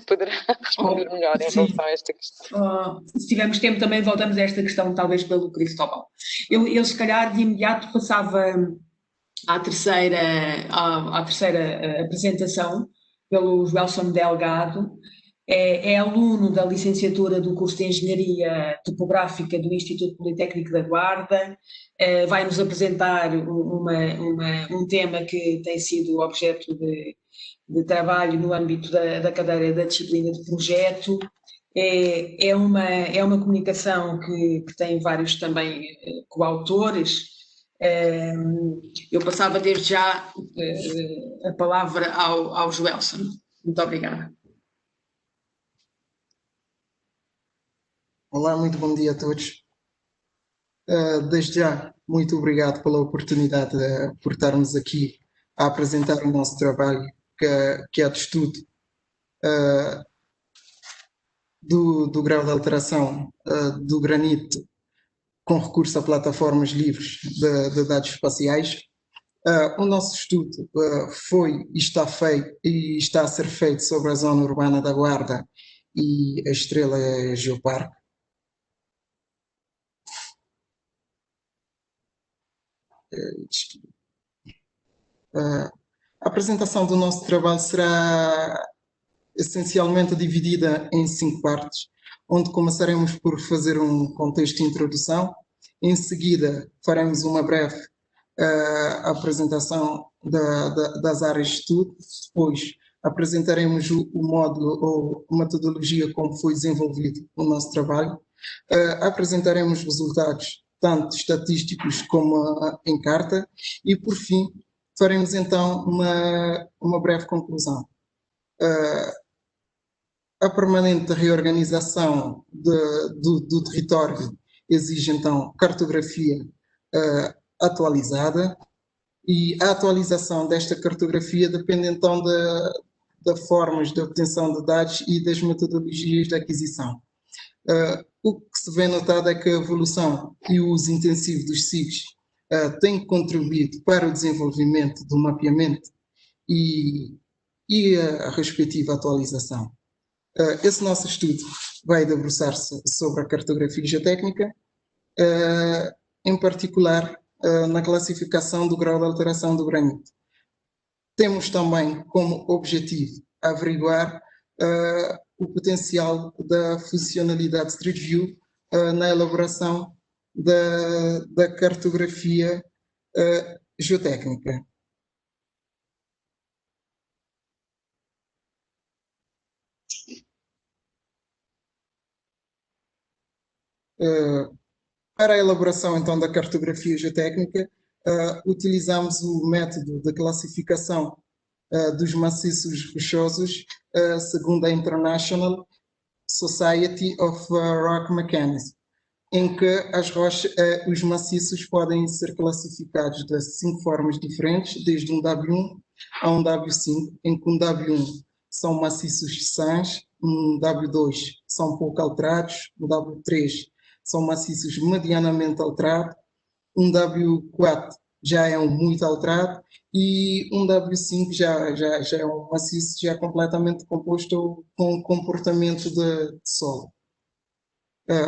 poderá responder melhor em relação a esta questão. Se tivermos tempo também voltamos a esta questão, talvez pelo Cristóbal. Eu se calhar de imediato passava à terceira apresentação pelo Joelson Delgado. É aluno da licenciatura do curso de Engenharia Topográfica do Instituto Politécnico da Guarda. Vai-nos apresentar um tema que tem sido objeto de trabalho no âmbito da cadeira da disciplina de projeto. É uma comunicação que tem vários também coautores. Eu passava desde já a palavra ao Joelson. Muito obrigada. Olá, muito bom dia a todos. Desde já, muito obrigado pela oportunidade por estarmos aqui a apresentar o nosso trabalho, que é de estudo do grau de alteração do granito com recurso a plataformas livres de dados espaciais. O nosso estudo foi e está a ser feito sobre a zona urbana da Guarda e a estrela Geoparque. A apresentação do nosso trabalho será essencialmente dividida em 5 partes, onde começaremos por fazer um contexto de introdução. Em seguida, faremos uma breve apresentação das áreas de estudo. Depois, apresentaremos o módulo ou metodologia como foi desenvolvido o nosso trabalho. Apresentaremos resultados, tanto estatísticos como em carta. E, por fim, faremos então uma breve conclusão. A permanente reorganização do território exige, então, cartografia atualizada, e a atualização desta cartografia depende, então, das formas de obtenção de dados e das metodologias de aquisição. O que se vê notado é que a evolução e o uso intensivo dos SIGs têm contribuído para o desenvolvimento do mapeamento e a respectiva atualização. Esse nosso estudo vai debruçar-se sobre a cartografia geotécnica, em particular na classificação do grau de alteração do granito. Temos também como objetivo averiguar o potencial da funcionalidade Street View na elaboração da cartografia geotécnica. Para a elaboração, então, da cartografia geotécnica, utilizamos o método de classificação dos maciços rochosos segundo a International Society of Rock Mechanics, em que os maciços podem ser classificados de 5 formas diferentes, desde um W1 a um W5, em que um W1 são maciços sãs, um W2 são pouco alterados, um W3 são maciços medianamente alterados, um W4 já é um muito alterado e um W5 já é um maciço já completamente composto com comportamento de solo.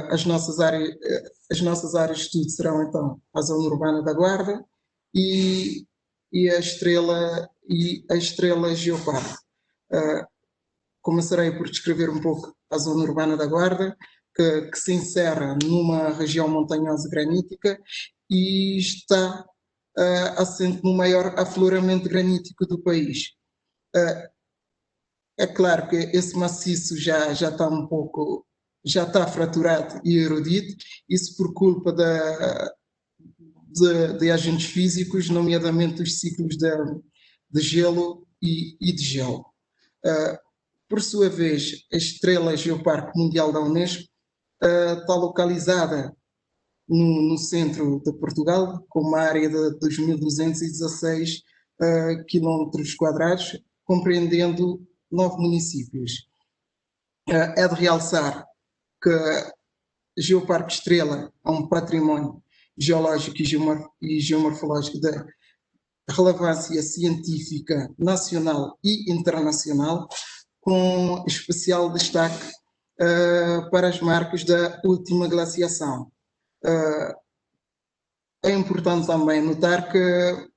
As nossas áreas de estudo serão, então, a zona urbana da Guarda e a estrela Geoparque. Começarei por descrever um pouco a zona urbana da Guarda, que se encerra numa região montanhosa granítica e está assente no maior afloramento granítico do país. É claro que esse maciço já está fraturado e erodido, isso por culpa de agentes físicos, nomeadamente os ciclos de gelo e de gelo. Por sua vez, a estrela Geoparque Mundial da Unesco está localizada no centro de Portugal, com uma área de 2.216 km², compreendendo 9 municípios. É de realçar que Geoparque Estrela é um património geológico e geomorfológico de relevância científica nacional e internacional, com especial destaque para as marcas da última glaciação. É importante também notar que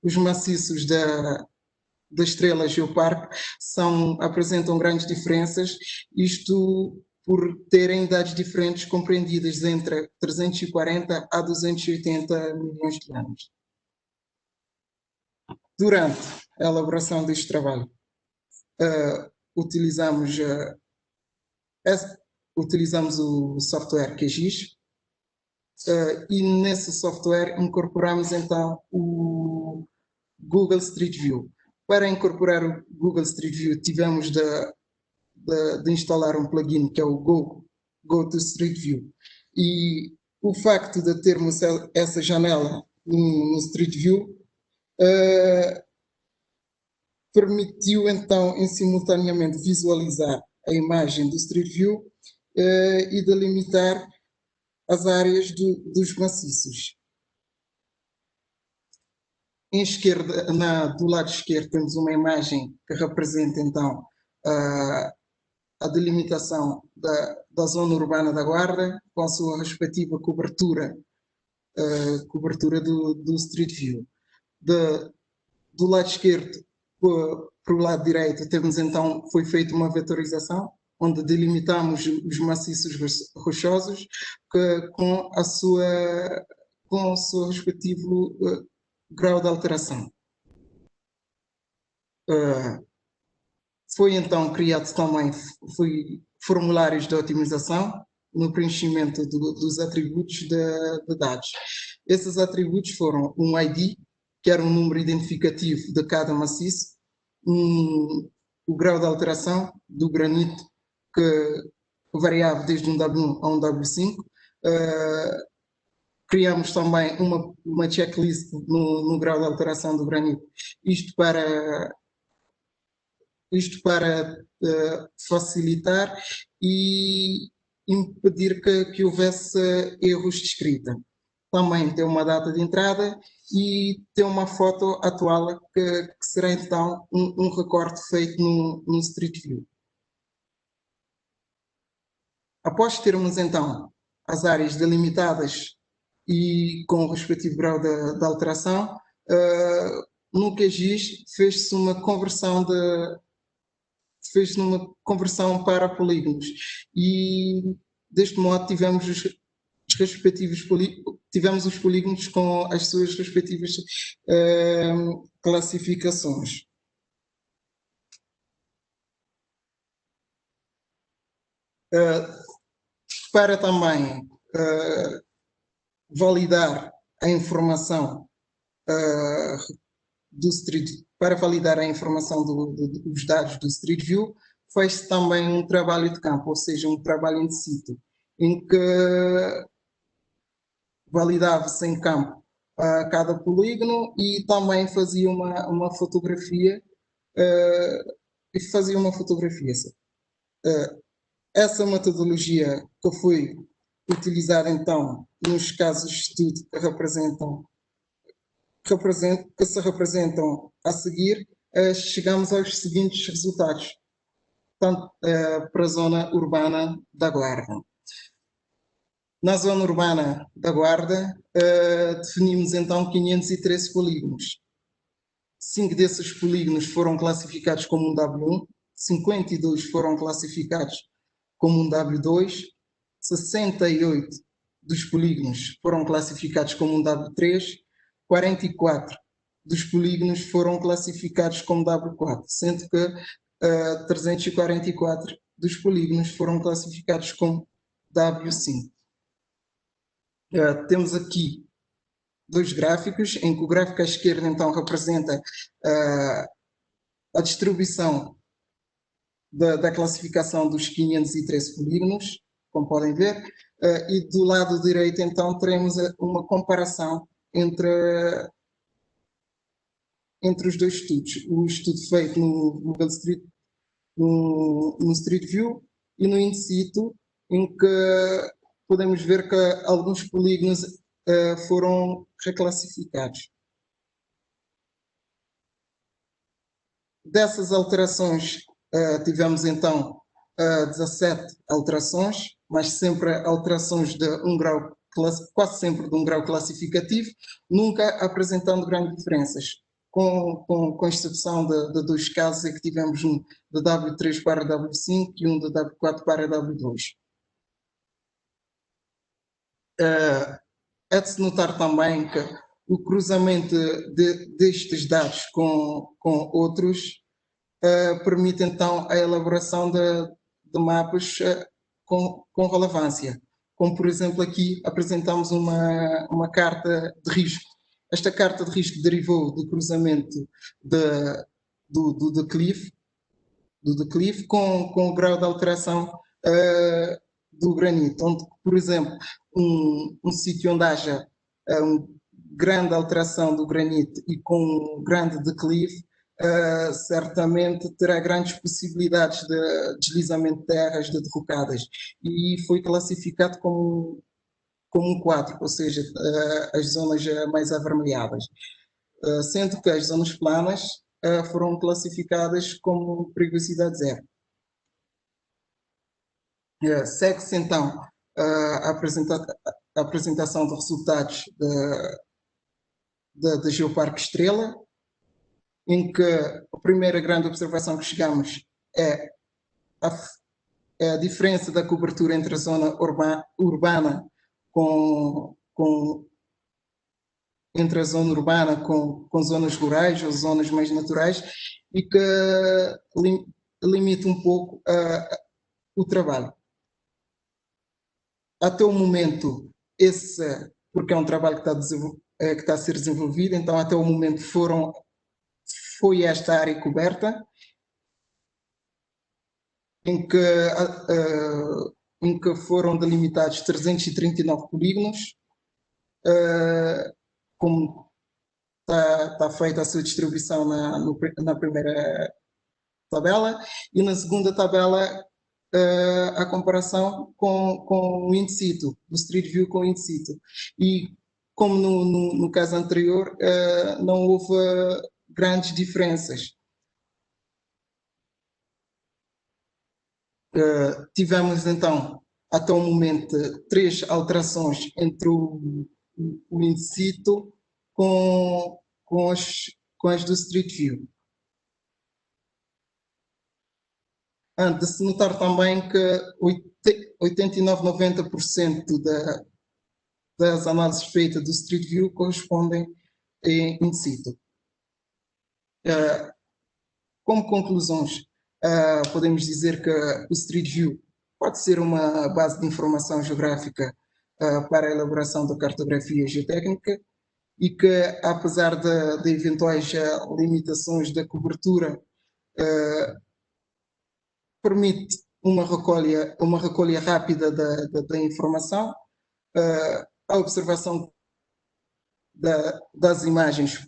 os maciços da estrela Geoparque apresentam grandes diferenças, isto por terem idades diferentes compreendidas entre 340 a 280 milhões de anos. Durante a elaboração deste trabalho, utilizamos o software QGIS e nesse software incorporamos então o Google Street View. Para incorporar o Google Street View tivemos de instalar um plugin que é o Go to Street View, e o facto de termos essa janela no Street View permitiu então em simultaneamente visualizar a imagem do Street View e delimitar as áreas dos maciços. Do lado esquerdo temos uma imagem que representa então a delimitação da zona urbana da Guarda, com a sua respectiva cobertura do Street View. do lado esquerdo para o lado direito, temos então, foi feita uma vetorização, onde delimitamos os maciços rochosos com o seu respectivo grau de alteração. Foi então criado também formulários de otimização no preenchimento dos atributos de dados. Esses atributos foram um ID, que era um número identificativo de cada maciço, o grau de alteração do granito, que variava desde um W1 a um W5. Criamos também uma checklist no grau de alteração do granito, isto para facilitar e impedir que houvesse erros de escrita. Também tem uma data de entrada e tem uma foto atual que será então um recorte feito no Street View. Após termos então as áreas delimitadas e com o respectivo grau de alteração, no QGIS fez-se uma conversão para polígonos e deste modo tivemos os polígonos com as suas respectivas classificações. Para também validar a informação para validar a informação dos dados do Street View, fez-se também um trabalho de campo, ou seja, um trabalho in situ, em que validava-se em campo cada polígono e também fazia uma fotografia. Essa metodologia que foi utilizada então nos casos de estudo que se representam a seguir, chegamos aos seguintes resultados, tanto para a zona urbana da Guarda. Na zona urbana da Guarda, definimos então 513 polígonos. 5 desses polígonos foram classificados como um W1, 52 foram classificados como um W2, 68 dos polígonos foram classificados como um W3, 44 dos polígonos foram classificados como W4, sendo que 344 dos polígonos foram classificados como W5. Temos aqui dois gráficos, em que o gráfico à esquerda então representa a distribuição da classificação dos 513 polígonos, como podem ver, e do lado direito então teremos uma comparação entre os dois estudos, o estudo feito no Google Street, no Street View e no in situ, em que podemos ver que alguns polígonos foram reclassificados. Dessas alterações, tivemos então 17 alterações, mas sempre alterações de um grau, quase sempre de um grau classificativo, nunca apresentando grandes diferenças, com exceção de dois casos em que tivemos um de W3 para W5 e um de W4 para W2. É de se notar também que o cruzamento destes dados com outros permite então a elaboração de mapas com relevância. Como, por exemplo, aqui apresentamos uma carta de risco. Esta carta de risco derivou do cruzamento do declive com o grau de alteração do granito, onde, por exemplo, um sítio onde haja uma grande alteração do granito e com um grande declive, certamente terá grandes possibilidades de deslizamento de terras, de derrocadas, e foi classificado como um 4, ou seja, as zonas mais avermelhadas, sendo que as zonas planas foram classificadas como perigosidade zero. Segue-se então a apresentação de resultados da Geoparque Estrela, em que a primeira grande observação que chegamos é a diferença da cobertura entre a zona urbana entre a zona urbana com zonas rurais ou zonas mais naturais, e que limita um pouco o trabalho. Até o momento, porque é um trabalho que está a ser desenvolvido, então até o momento foi esta área coberta, em que foram delimitados 339 polígonos, como está feita a sua distribuição na primeira tabela, e na segunda tabela a comparação com o in situ, do Street View com o in situ. E como no caso anterior, não houve grandes diferenças. Tivemos então, até o momento, 3 alterações entre o in situ com as do Street View. De se notar também que 89-90% das análises feitas do Street View correspondem in situ. Como conclusões, podemos dizer que o Street View pode ser uma base de informação geográfica para a elaboração da cartografia geotécnica, e que, apesar de eventuais limitações da cobertura, permite uma recolha rápida da informação. A observação das imagens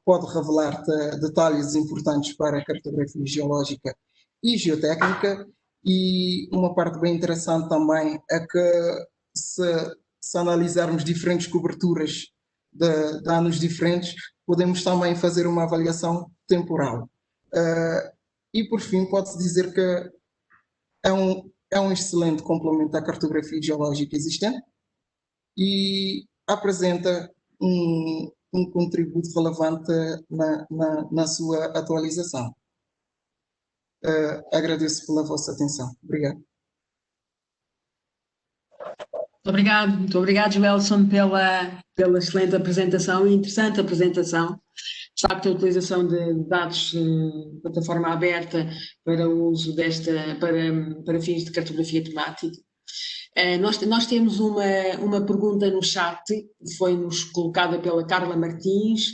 pode revelar detalhes importantes para a cartografia geológica e geotécnica, e uma parte bem interessante também é que se analisarmos diferentes coberturas de anos diferentes, podemos também fazer uma avaliação temporal. E por fim, pode-se dizer que é um excelente complemento à cartografia geológica existente e apresenta um contributo relevante na sua atualização. Agradeço pela vossa atenção. Obrigado. Muito obrigado, Joelson, pela excelente apresentação e interessante apresentação. De facto, a utilização de dados de plataforma aberta para o uso para fins de cartografia temática. Nós temos uma pergunta no chat, que foi-nos colocada pela Carla Martins,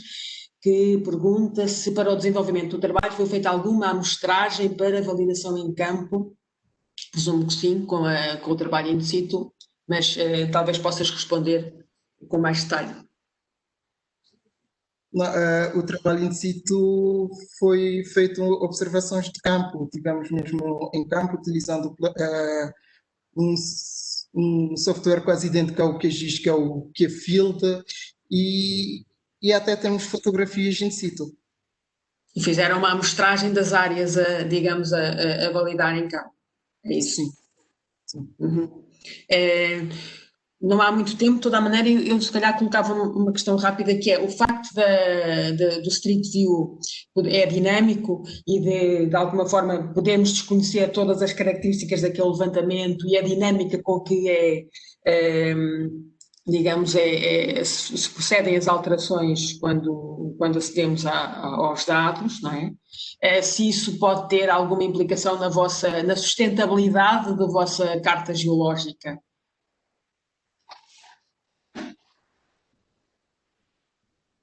que pergunta se para o desenvolvimento do trabalho foi feita alguma amostragem para validação em campo. Presumo que sim, com o trabalho in situ, mas talvez possas responder com mais detalhe. O trabalho in situ foi feito observações de campo. Tivemos mesmo em campo, utilizando um software quase idêntico ao QGIS, que é o QField, e até temos fotografias in situ. E fizeram uma amostragem das áreas, digamos, a validar em campo. É isso? Sim. Uhum. Não há muito tempo, de toda a maneira, eu se calhar colocava uma questão rápida, que é o facto do Street View é dinâmico e de alguma forma podemos desconhecer todas as características daquele levantamento e a dinâmica com que digamos, se procedem as alterações quando acedemos aos dados, não é? Se isso pode ter alguma implicação na sustentabilidade da vossa carta geológica.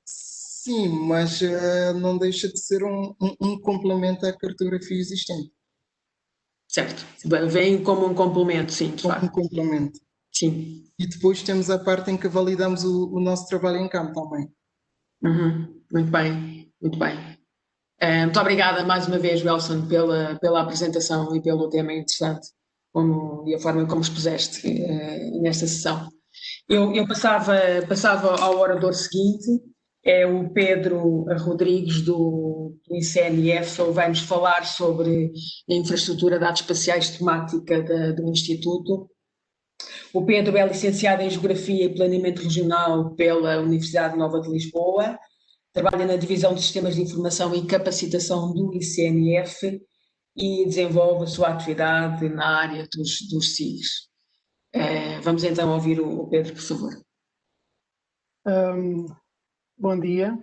Sim, mas não deixa de ser um complemento à cartografia existente. Certo, vem como um complemento, sim, de facto. Um complemento. Sim. E depois temos a parte em que validamos o nosso trabalho em campo também. Muito bem, muito bem. Muito obrigada mais uma vez, Joelson, pela apresentação e pelo tema interessante e a forma como expuseste nesta sessão. Eu passava ao orador seguinte, é o Pedro Rodrigues do ICNF. Ele vai-nos falar sobre a infraestrutura de dados espaciais temática do Instituto. O Pedro é licenciado em Geografia e Planeamento Regional pela Universidade Nova de Lisboa, trabalha na Divisão de Sistemas de Informação e Capacitação do ICNF e desenvolve a sua atividade na área dos SIGs. Vamos então ouvir o Pedro, por favor. Bom dia.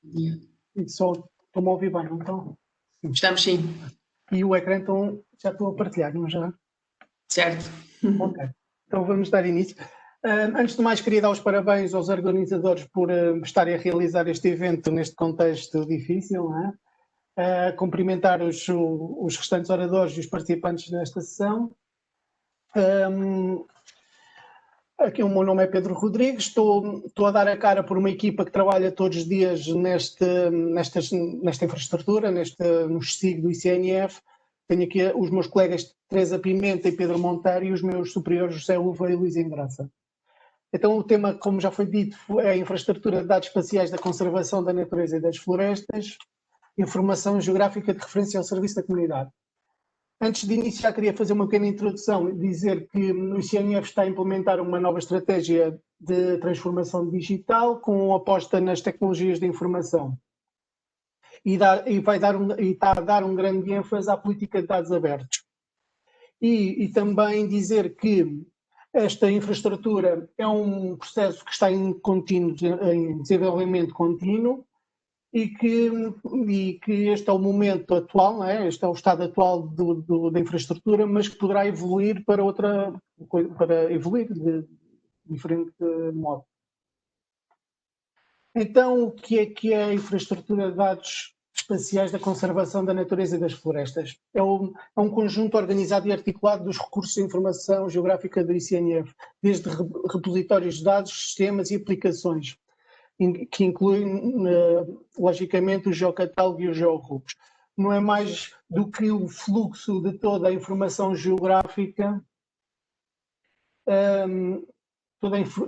Bom dia. Estão-me a ouvir bem, não estão? Estamos sim. E o ecrã já estou a partilhar, não já? Certo. Ok. Então vamos dar início. Antes de mais, queria dar os parabéns aos organizadores por estarem a realizar este evento neste contexto difícil, não é? Cumprimentar os restantes oradores e os participantes desta sessão. Aqui o meu nome é Pedro Rodrigues, estou a dar a cara por uma equipa que trabalha todos os dias nesta infraestrutura, no SIG do ICNF. Tenho aqui os meus colegas Teresa Pimenta e Pedro Monteiro e os meus superiores José Uva e Luís Ingraça. Então o tema, como já foi dito, é a infraestrutura de dados espaciais da conservação da natureza e das florestas, informação geográfica de referência ao serviço da comunidade. Antes de iniciar, queria fazer uma pequena introdução e dizer que o ICNF está a implementar uma nova estratégia de transformação digital com aposta nas tecnologias de informação e está a dar um grande ênfase à política de dados abertos. E também dizer que esta infraestrutura é um processo que está em desenvolvimento contínuo e que este é o momento atual, não é? Este é o estado atual da infraestrutura, mas que poderá evoluir para evoluir de diferente modo. Então, o que é a infraestrutura de dados espaciais da conservação da natureza e das florestas? É um conjunto organizado e articulado dos recursos de informação geográfica do ICNF, desde repositórios de dados, sistemas e aplicações, que incluem, logicamente, o geocatálogo e os georrubos. Não é mais do que o fluxo de toda a informação geográfica,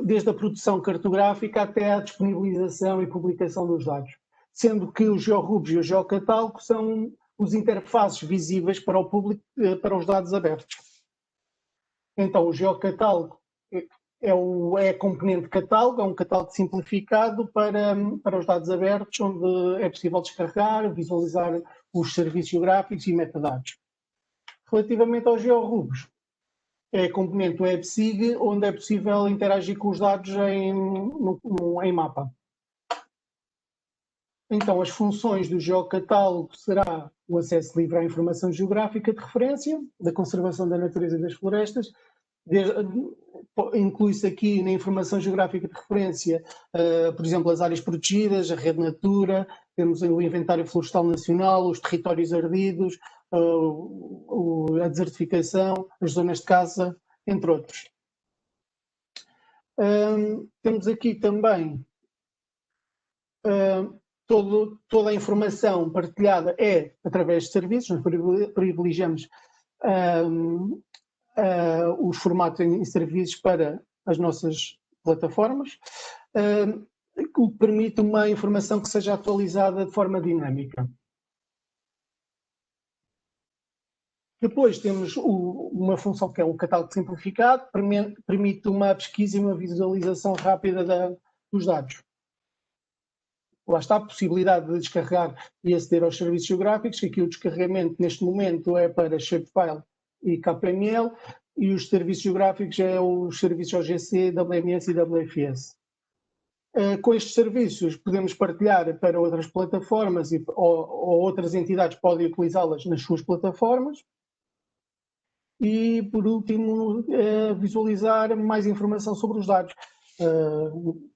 desde a produção cartográfica até à disponibilização e publicação dos dados, sendo que os georrubos e o geocatálogo são os interfaces visíveis para o público, para os dados abertos. Então, o geocatálogo é a componente catálogo, é um catálogo simplificado para os dados abertos, onde é possível descarregar, visualizar os serviços geográficos e metadados. Relativamente aos georrubos, é a componente WebSig, onde é possível interagir com os dados em mapa. Então, as funções do geocatálogo será o acesso livre à informação geográfica de referência, da conservação da natureza e das florestas. Inclui-se aqui na informação geográfica de referência, por exemplo, as áreas protegidas, a rede Natura, temos o inventário florestal nacional, os territórios ardidos, a desertificação, as zonas de caça, entre outros. Temos aqui também toda a informação partilhada é através de serviços, nós privilegiamos os formatos em serviços para as nossas plataformas, o que permite uma informação que seja atualizada de forma dinâmica. Depois temos uma função que é o catálogo simplificado, permite uma pesquisa e uma visualização rápida dos dados. Lá está a possibilidade de descarregar e aceder aos serviços geográficos, que aqui o descarregamento neste momento é para Shapefile e KPML, e os serviços geográficos é os serviços OGC, WMS e WFS. Com estes serviços podemos partilhar para outras plataformas ou outras entidades podem utilizá-las nas suas plataformas. E, por último, visualizar mais informação sobre os dados.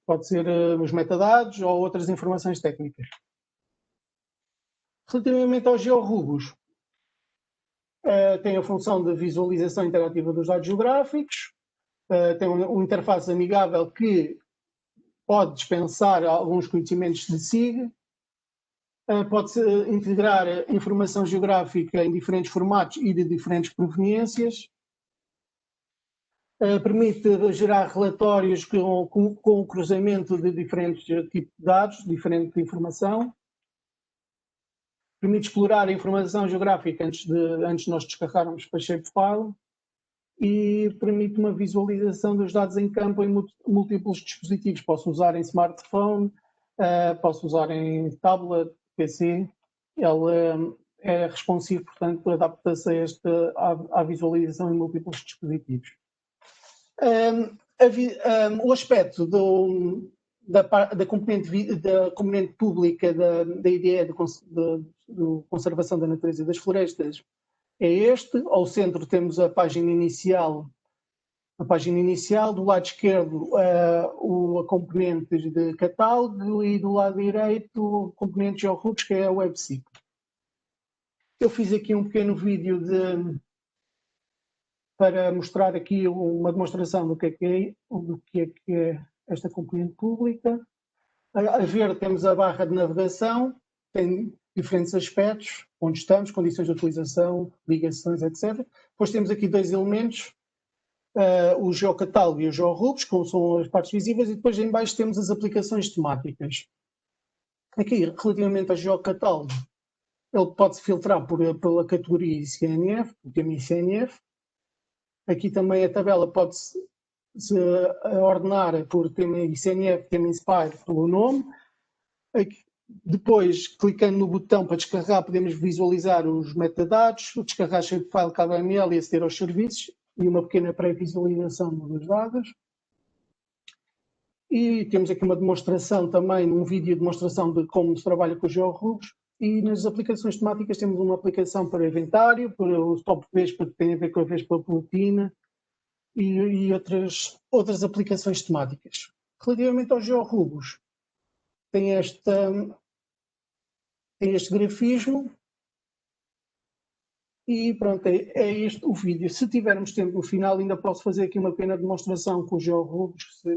Pode ser os metadados ou outras informações técnicas. Relativamente aos georrubos, tem a função de visualização interativa dos dados geográficos, tem uma interface amigável que pode dispensar alguns conhecimentos de SIG, pode integrar informação geográfica em diferentes formatos e de diferentes proveniências, permite gerar relatórios com o cruzamento de diferentes tipos de dados, diferente informação, permite explorar a informação geográfica antes de nós descarregarmos para Shapefile e permite uma visualização dos dados em campo em múltiplos dispositivos. Posso usar em smartphone, posso usar em tablet, PC. Ele é responsivo, portanto, adapta-se à visualização em múltiplos dispositivos. O aspecto da componente pública da IDE de conservação da natureza e das florestas é este. Ao centro temos a página inicial. Do lado esquerdo, a componente de catálogo e do lado direito, a componente de GeoRubrics, que é a WebSIC. Eu fiz aqui um pequeno vídeo para mostrar aqui uma demonstração do que é esta componente pública. A ver, temos a barra de navegação, tem diferentes aspectos, onde estamos, condições de utilização, ligações, etc. Depois temos aqui dois elementos, o geocatálogo e o GeoRubrics, como são as partes visíveis, e depois em baixo temos as aplicações temáticas. Aqui, relativamente ao geocatálogo, ele pode-se filtrar pela categoria ICNF, o tema ICNF. Aqui também a tabela pode-se ordenar por tema ICNF, tema Inspire, pelo nome. Aqui, depois, clicando no botão para descarregar, podemos visualizar os metadados, descarregar shapefile KML e aceder aos serviços, e uma pequena pré-visualização dos dados. E temos aqui uma demonstração também, um vídeo de demonstração de como se trabalha com os GeoRubrics. E nas aplicações temáticas temos uma aplicação para inventário, para o top Vespa, que tem a ver com a Vespa Plutina, e outras aplicações temáticas. Relativamente aos GeoRubrics, tem este grafismo. E pronto, é este o vídeo. Se tivermos tempo no final, ainda posso fazer aqui uma pequena demonstração com os GeoRubrics, se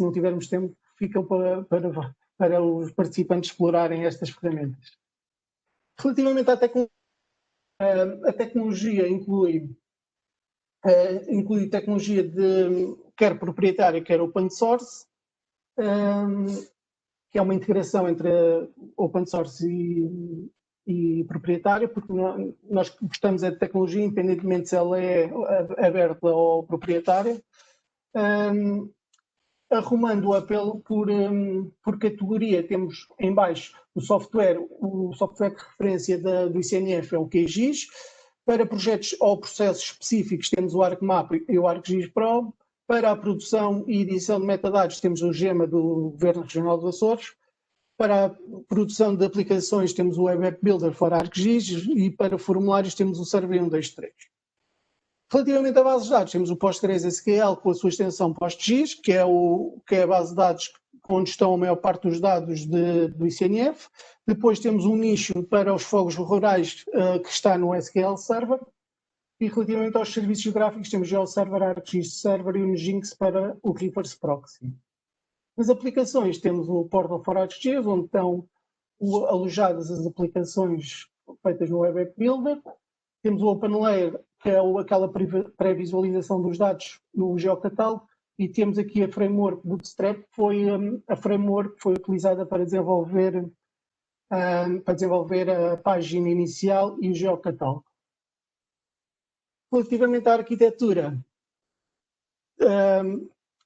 não tivermos tempo, ficam para os participantes explorarem estas ferramentas. Relativamente à tecnologia, a tecnologia inclui tecnologia quer proprietária, quer open source, que é uma integração entre open source e proprietária, porque nós gostamos de tecnologia, independentemente se ela é aberta ou proprietária. Arrumando-a por categoria, temos em baixo o software de referência do ICNF é o QGIS. Para projetos ou processos específicos temos o ArcMap e o ArcGIS Pro. Para a produção e edição de metadados temos o GEMA do Governo Regional dos Açores. Para a produção de aplicações temos o Web App Builder for ArcGIS e para formulários temos o Survey 123. Relativamente a bases de dados, temos o PostgreSQL com a sua extensão PostGIS, que é a base de dados onde estão a maior parte dos dados do ICNF. Depois temos um nicho para os fogos rurais que está no SQL Server. E relativamente aos serviços geográficos, temos GeoServer, ArcGIS Server e o Nginx para o Reverse Proxy. Nas aplicações temos o Portal for ArcGIS, onde estão alojadas as aplicações feitas no Web App Builder. Temos o OpenLayer, que é aquela pré-visualização dos dados no geocatálogo, e temos aqui a framework Bootstrap, que foi a framework que foi utilizada para desenvolver a página inicial e o geocatálogo. Relativamente à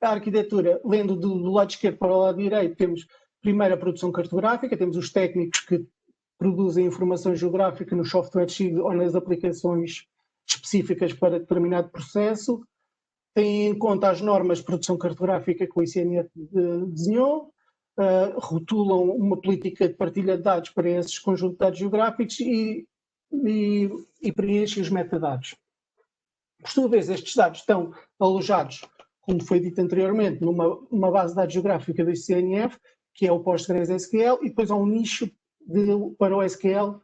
arquitetura, lendo do lado esquerdo para o lado direito, temos primeiro a produção cartográfica, temos os técnicos que produzem informação geográfica nos softwares ou nas aplicações específicas para determinado processo, têm em conta as normas de produção cartográfica que o ICNF desenhou, rotulam uma política de partilha de dados para esses conjuntos de dados geográficos e preenchem os metadados. Por sua vez, estes dados estão alojados, como foi dito anteriormente, numa base de dados geográfica do ICNF, que é o PostgreSQL, e depois há um nicho para o SQL,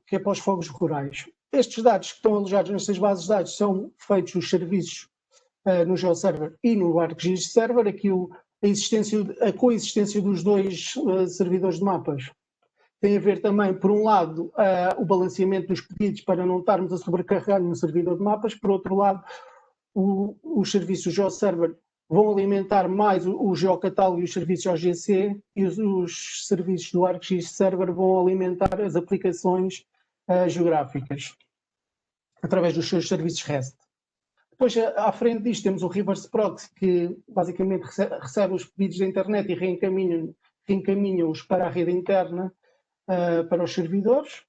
que é para os fogos rurais. Estes dados que estão alojados nestas bases de dados são feitos os serviços no GeoServer e no ArcGIS Server. Aqui a coexistência dos dois servidores de mapas tem a ver também, por um lado, o balanceamento dos pedidos para não estarmos a sobrecarregar no servidor de mapas, por outro lado, os serviços GeoServer vão alimentar mais o geocatálogo e os serviços OGC, e os serviços do ArcGIS Server vão alimentar as aplicações geográficas através dos seus serviços REST. Depois, à frente disto, temos o Reverse Proxy, que basicamente recebe os pedidos da internet e reencaminha-os para a rede interna, para os servidores.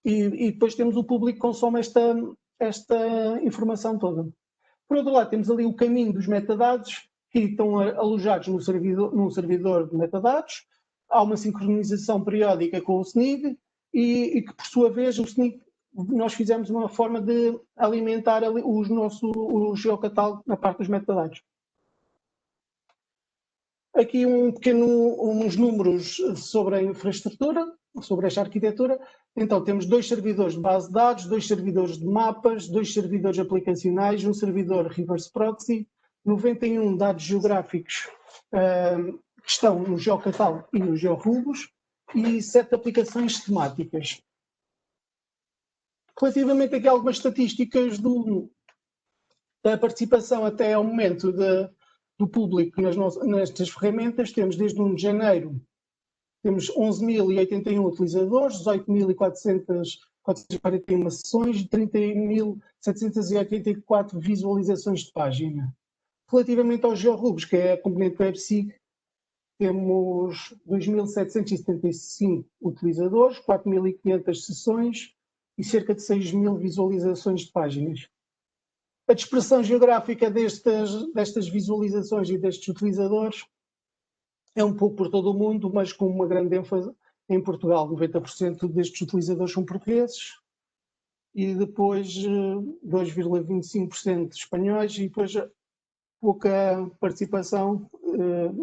E depois temos o público que consome esta informação toda. Por outro lado, temos ali o caminho dos metadados, que estão alojados num servidor de metadados. Há uma sincronização periódica com o SNID e que, por sua vez, o SNID, nós fizemos uma forma de alimentar o geocatálogo na parte dos metadados. Aqui uns números sobre a infraestrutura, sobre esta arquitetura. Então, temos 2 servidores de base de dados, 2 servidores de mapas, 2 servidores aplicacionais, um servidor reverse proxy, 91 dados geográficos que estão no geocatálogo e no georubos e 7 aplicações temáticas. Relativamente aqui a algumas estatísticas da participação até ao momento do público nestas ferramentas, temos desde 1 de janeiro, temos 11.081 utilizadores, 18.441 sessões e 30.784 visualizações de página. Relativamente aos georubos, que é a componente WebSig, temos 2.775 utilizadores, 4.500 sessões e cerca de 6.000 visualizações de páginas. A dispersão geográfica destas visualizações e destes utilizadores é um pouco por todo o mundo, mas com uma grande ênfase em Portugal. 90% destes utilizadores são portugueses e depois 2,25% espanhóis e depois pouca participação,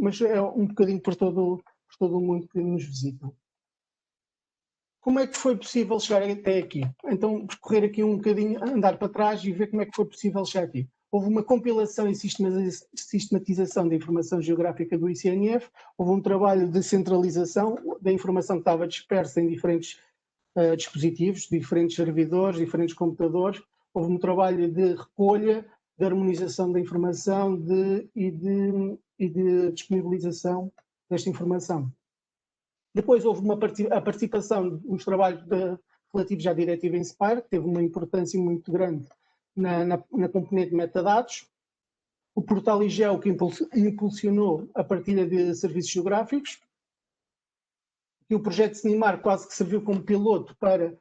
mas é um bocadinho por todo o mundo que nos visitam. Como é que foi possível chegar até aqui? Então, percorrer aqui um bocadinho, andar para trás e ver como é que foi possível chegar aqui. Houve uma compilação e sistematização da informação geográfica do ICNF, houve um trabalho de centralização da informação que estava dispersa em diferentes dispositivos, diferentes servidores, diferentes computadores, houve um trabalho de recolha, de harmonização da informação e de disponibilização desta informação. Depois houve a participação nos trabalhos relativos à diretiva Inspire, que teve uma importância muito grande na componente de metadados. O portal IGEO, que impulsionou a partilha de serviços geográficos. E o projeto SNIMAR quase que serviu como piloto para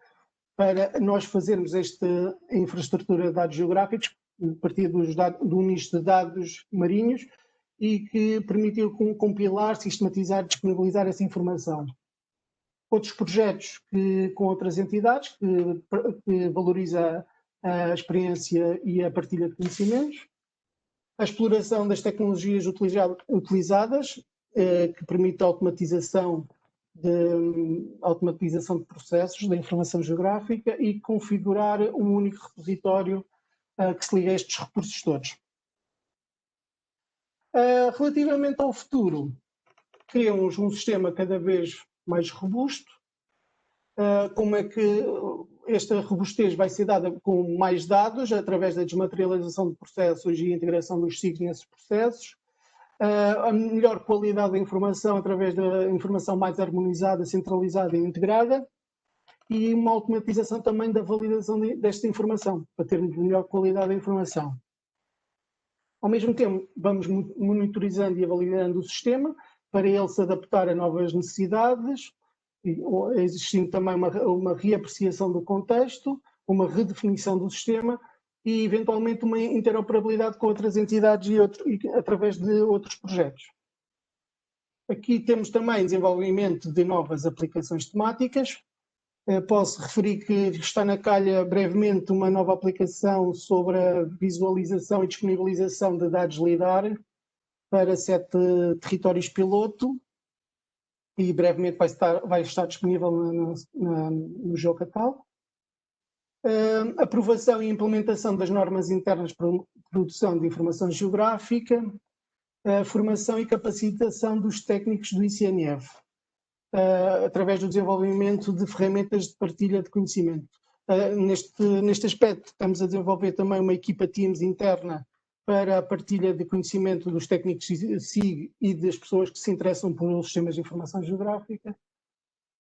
nós fazermos esta infraestrutura de dados geográficos, a partir do nicho de dados marinhos, e que permitiu compilar, sistematizar e disponibilizar essa informação. Outros projetos com outras entidades que valoriza a experiência e a partilha de conhecimentos, a exploração das tecnologias utilizadas, que permite a automatização de processos da informação geográfica e configurar um único repositório que se liga a estes recursos todos. Relativamente ao futuro, queremos um sistema cada vez mais robusto. Como é que esta robustez vai ser dada com mais dados, através da desmaterialização de processos e integração dos SIGs nesses processos. A melhor qualidade da informação através da informação mais harmonizada, centralizada e integrada. E uma automatização também da validação desta informação, para termos melhor qualidade da informação. Ao mesmo tempo, vamos monitorizando e avaliando o sistema para ele se adaptar a novas necessidades, existindo também uma reapreciação do contexto, uma redefinição do sistema e, eventualmente, uma interoperabilidade com outras entidades e através de outros projetos. Aqui temos também desenvolvimento de novas aplicações temáticas. Posso referir que está na calha brevemente uma nova aplicação sobre a visualização e disponibilização de dados LIDAR para 7 territórios piloto e brevemente vai estar disponível no geocatálogo. Aprovação e implementação das normas internas para produção de informação geográfica, formação e capacitação dos técnicos do ICNF. Através do desenvolvimento de ferramentas de partilha de conhecimento. Neste aspecto, estamos a desenvolver também uma equipa Teams interna para a partilha de conhecimento dos técnicos SIG e das pessoas que se interessam por sistemas de informação geográfica.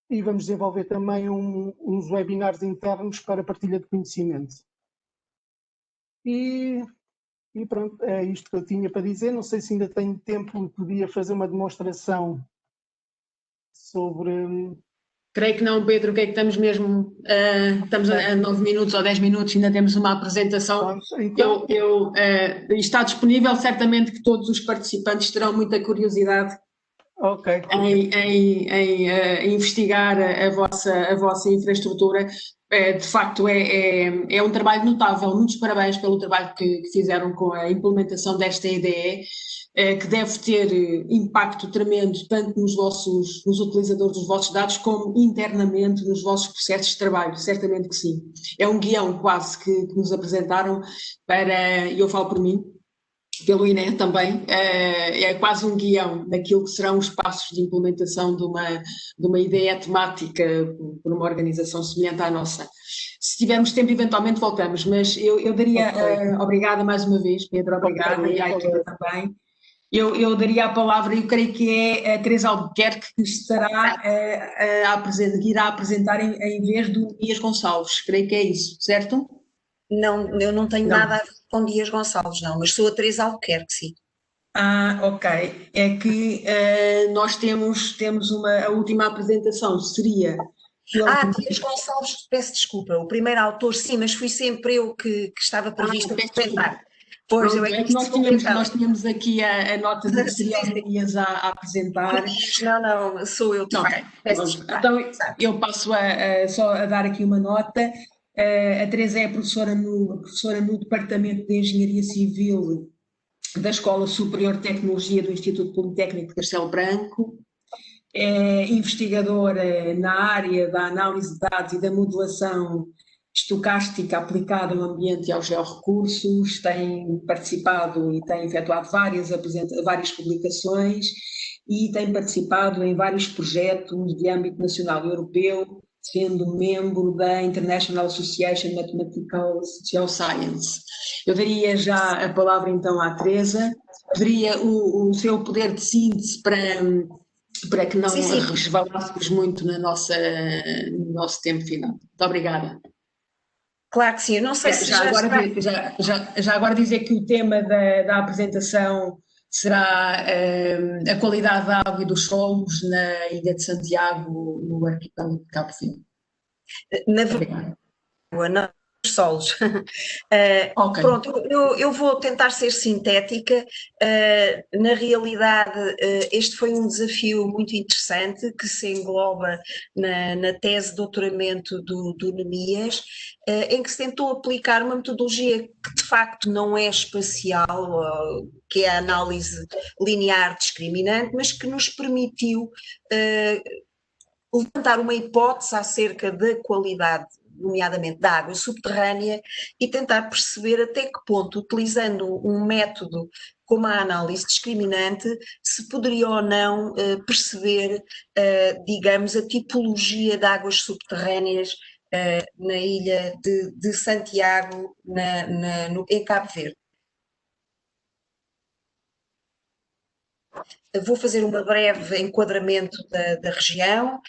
E vamos desenvolver também uns webinars internos para a partilha de conhecimento. E pronto, é isto que eu tinha para dizer. Não sei se ainda tenho tempo, podia fazer uma demonstração sobre... Creio que não, Pedro, que é que estamos mesmo, estamos a 9 minutos ou 10 minutos, ainda temos uma apresentação. Então, Está disponível, certamente que todos os participantes terão muita curiosidade ok. em investigar a vossa infraestrutura. De facto, é um trabalho notável. Muitos parabéns pelo trabalho que fizeram com a implementação desta IDE, que deve ter impacto tremendo tanto nos utilizadores dos vossos dados como internamente nos vossos processos de trabalho, certamente que sim. É um guião quase que nos apresentaram e eu falo por mim, pelo INE também, é quase um guião daquilo que serão os passos de implementação de uma ideia temática por uma organização semelhante à nossa. Se tivermos tempo, eventualmente voltamos, mas eu daria, obrigada mais uma vez, Pedro, obrigada, e à equipa também. Eu daria a palavra, eu creio que é a Teresa Albuquerque que estará irá apresentar em vez do Dias Gonçalves, creio que é isso, certo? Não, eu não tenho nada a ver com Dias Gonçalves, não, mas sou a Teresa Albuquerque, sim. Ok. É que nós temos a última apresentação, seria... Dias Gonçalves, peço desculpa, o primeiro autor, sim, mas fui sempre eu que estava prevista para apresentar. Pois, é que nós tínhamos aqui a nota de que seria o Dias a apresentar. Não, sou eu. Okay. Então, eu passo só a dar aqui uma nota. A Teresa é professora no Departamento de Engenharia Civil da Escola Superior de Tecnologia do Instituto Politécnico de Castelo Branco. É investigadora na área da análise de dados e da modelação estocástica aplicada ao ambiente e aos georrecursos, tem participado e tem efetuado várias publicações e tem participado em vários projetos de âmbito nacional e europeu, sendo membro da International Association Mathematical Social Science. Eu daria já a palavra então à Teresa, daria o seu poder de síntese para que não resvalássemos muito no nosso tempo final. Muito obrigada. Claro que sim, eu não sei se já agora dizer que o tema da apresentação será a qualidade da água e dos solos na Ilha de Santiago, no arquipélago de Cabo Verde. Na verdade, os solos. Okay. Pronto, eu vou tentar ser sintética. Na realidade, este foi um desafio muito interessante que se engloba na tese de doutoramento do Nemias, em que se tentou aplicar uma metodologia que de facto não é espacial, que é a análise linear discriminante, mas que nos permitiu levantar uma hipótese acerca da qualidade, nomeadamente da água subterrânea, e tentar perceber até que ponto, utilizando um método como a análise discriminante, se poderia ou não perceber, digamos, a tipologia de águas subterrâneas na ilha de Santiago, em Cabo Verde. Vou fazer um breve enquadramento da região,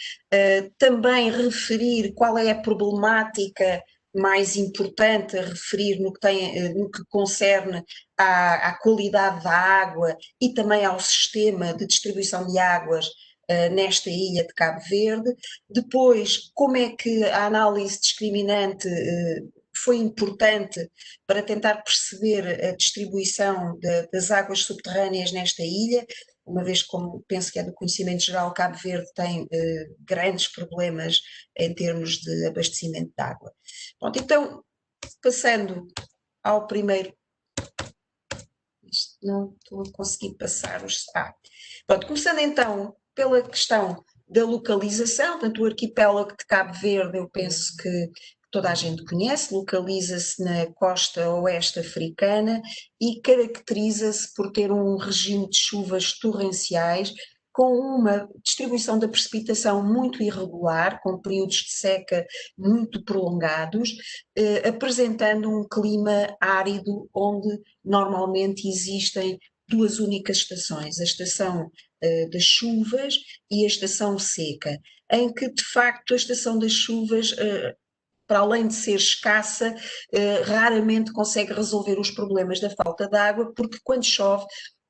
também referir qual é a problemática mais importante a referir no que concerne à qualidade da água e também ao sistema de distribuição de águas nesta ilha de Cabo Verde. Depois, como é que a análise discriminante foi importante para tentar perceber a distribuição das águas subterrâneas nesta ilha, uma vez como penso que é do conhecimento geral, Cabo Verde tem grandes problemas em termos de abastecimento de água. Pronto, então, passando ao primeiro... Isto não estou a conseguir passar os... Pronto, começando então pela questão da localização, portanto o arquipélago de Cabo Verde eu penso que toda a gente conhece, localiza-se na costa oeste africana e caracteriza-se por ter um regime de chuvas torrenciais com uma distribuição da precipitação muito irregular, com períodos de seca muito prolongados, apresentando um clima árido onde normalmente existem duas únicas estações, a estação das chuvas e a estação seca, em que de facto a estação das chuvas para além de ser escassa, raramente consegue resolver os problemas da falta de água, porque quando chove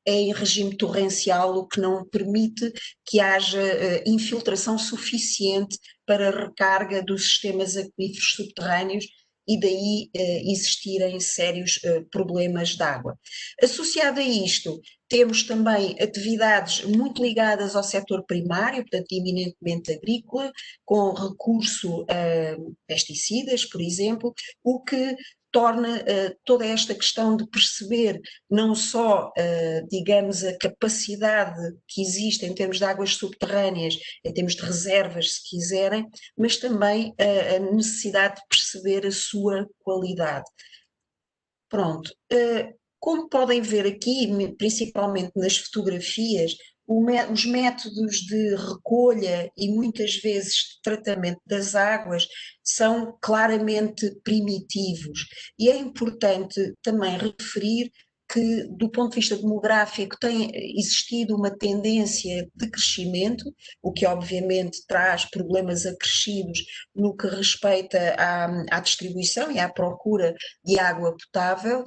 é em regime torrencial, o que não permite que haja infiltração suficiente para a recarga dos sistemas aquíferos subterrâneos e daí existirem sérios problemas de água. Associado a isto, temos também atividades muito ligadas ao setor primário, portanto eminentemente agrícola, com recurso a pesticidas, por exemplo, o que torna toda esta questão de perceber não só, digamos, a capacidade que existe em termos de águas subterrâneas, em termos de reservas, se quiserem, mas também a necessidade de perceber a sua qualidade. Pronto. Como podem ver aqui, principalmente nas fotografias, os métodos de recolha e muitas vezes de tratamento das águas são claramente primitivos. E é importante também referir que, do ponto de vista demográfico, tem existido uma tendência de crescimento, o que obviamente traz problemas acrescidos no que respeita à distribuição e à procura de água potável,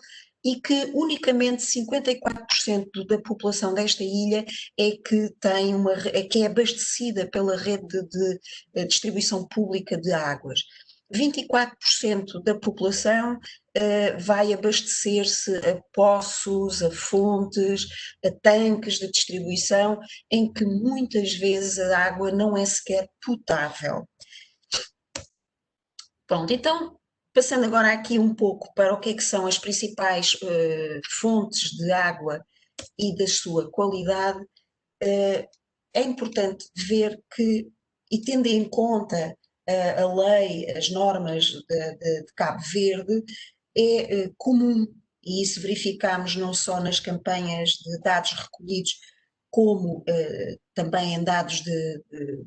e que unicamente 54% da população desta ilha é que é abastecida pela rede de distribuição pública de águas. 24% da população vai abastecer-se a poços, a fontes, a tanques de distribuição, em que muitas vezes a água não é sequer potável. Pronto, então, passando agora aqui um pouco para o que é que são as principais fontes de água e da sua qualidade, é importante ver que, e tendo em conta a lei, as normas de Cabo Verde, é comum, e isso verificamos não só nas campanhas de dados recolhidos, como também em dados de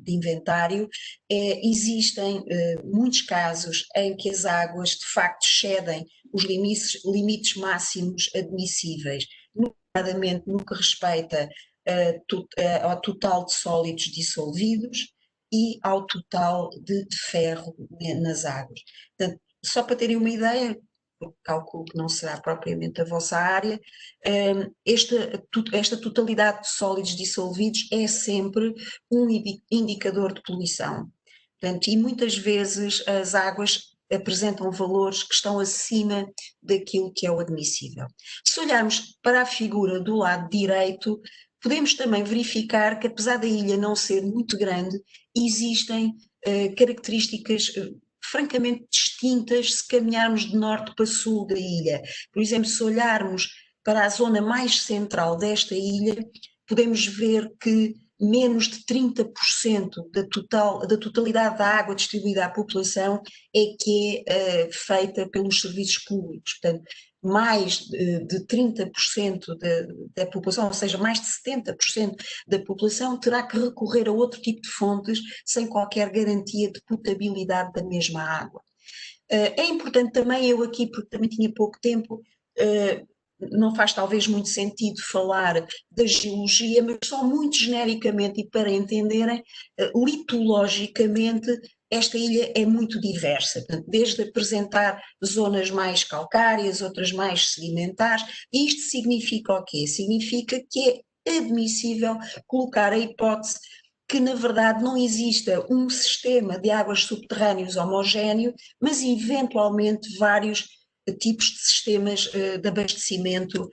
inventário, existem muitos casos em que as águas de facto excedem os limites máximos admissíveis, nomeadamente no que respeita ao total de sólidos dissolvidos e ao total de ferro nas águas. Portanto, só para terem uma ideia, eu calculo que não será propriamente a vossa área, esta totalidade de sólidos dissolvidos é sempre um indicador de poluição. Portanto, e muitas vezes as águas apresentam valores que estão acima daquilo que é o admissível. Se olharmos para a figura do lado direito, podemos também verificar que, apesar da ilha não ser muito grande, existem características francamente distintas se caminharmos de norte para sul da ilha. Por exemplo, se olharmos para a zona mais central desta ilha, podemos ver que menos de 30% da totalidade da água distribuída à população é que é feita pelos serviços públicos. Portanto, mais de 30% da população, ou seja, mais de 70% da população terá que recorrer a outro tipo de fontes sem qualquer garantia de potabilidade da mesma água. É importante também, eu aqui, porque também tinha pouco tempo, não faz talvez muito sentido falar da geologia, mas só muito genericamente e para entenderem, litologicamente, esta ilha é muito diversa, portanto, desde apresentar zonas mais calcárias, outras mais sedimentares, e isto significa o quê? Significa que é admissível colocar a hipótese que na verdade não exista um sistema de águas subterrâneos homogéneo, mas eventualmente vários tipos de sistemas de abastecimento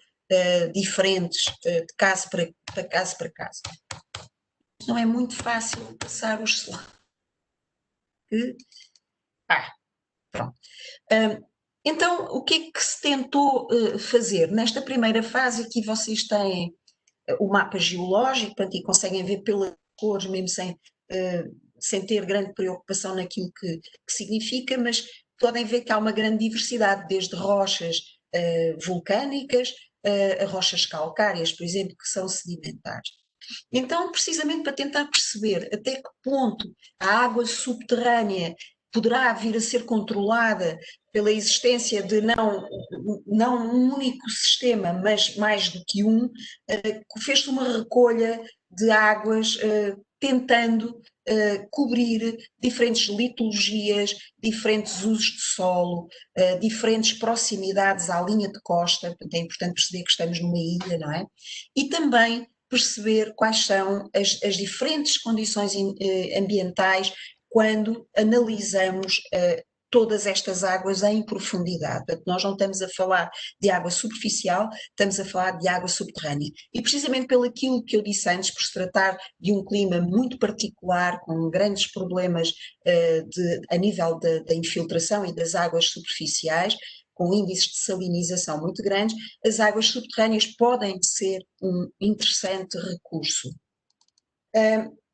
diferentes, de caso para caso. Não é muito fácil passar os slides. Pronto. Então, o que é que se tentou fazer? Nesta primeira fase aqui vocês têm o mapa geológico, portanto, e conseguem ver pelas cores, mesmo sem ter grande preocupação naquilo que significa, mas podem ver que há uma grande diversidade, desde rochas vulcânicas a rochas calcárias, por exemplo, que são sedimentares. Então, precisamente para tentar perceber até que ponto a água subterrânea poderá vir a ser controlada pela existência de não um único sistema, mas mais do que um, fez-se uma recolha de águas tentando cobrir diferentes litologias, diferentes usos de solo, diferentes proximidades à linha de costa, portanto é importante perceber que estamos numa ilha, não é? E também perceber quais são as diferentes condições ambientais quando analisamos todas estas águas em profundidade. Portanto, nós não estamos a falar de água superficial, estamos a falar de água subterrânea. E precisamente pelo aquilo que eu disse antes, por se tratar de um clima muito particular, com grandes problemas a nível da infiltração e das águas superficiais, com índices de salinização muito grandes, as águas subterrâneas podem ser um interessante recurso.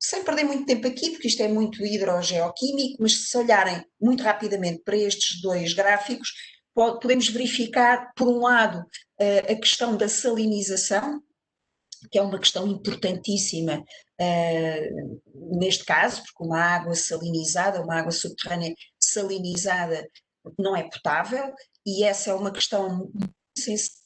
Sem perder muito tempo aqui, porque isto é muito hidrogeoquímico, mas se olharem muito rapidamente para estes dois gráficos, podemos verificar, por um lado, a questão da salinização, que é uma questão importantíssima neste caso, porque uma água salinizada, uma água subterrânea salinizada não é potável, e essa é uma questão muito sensível.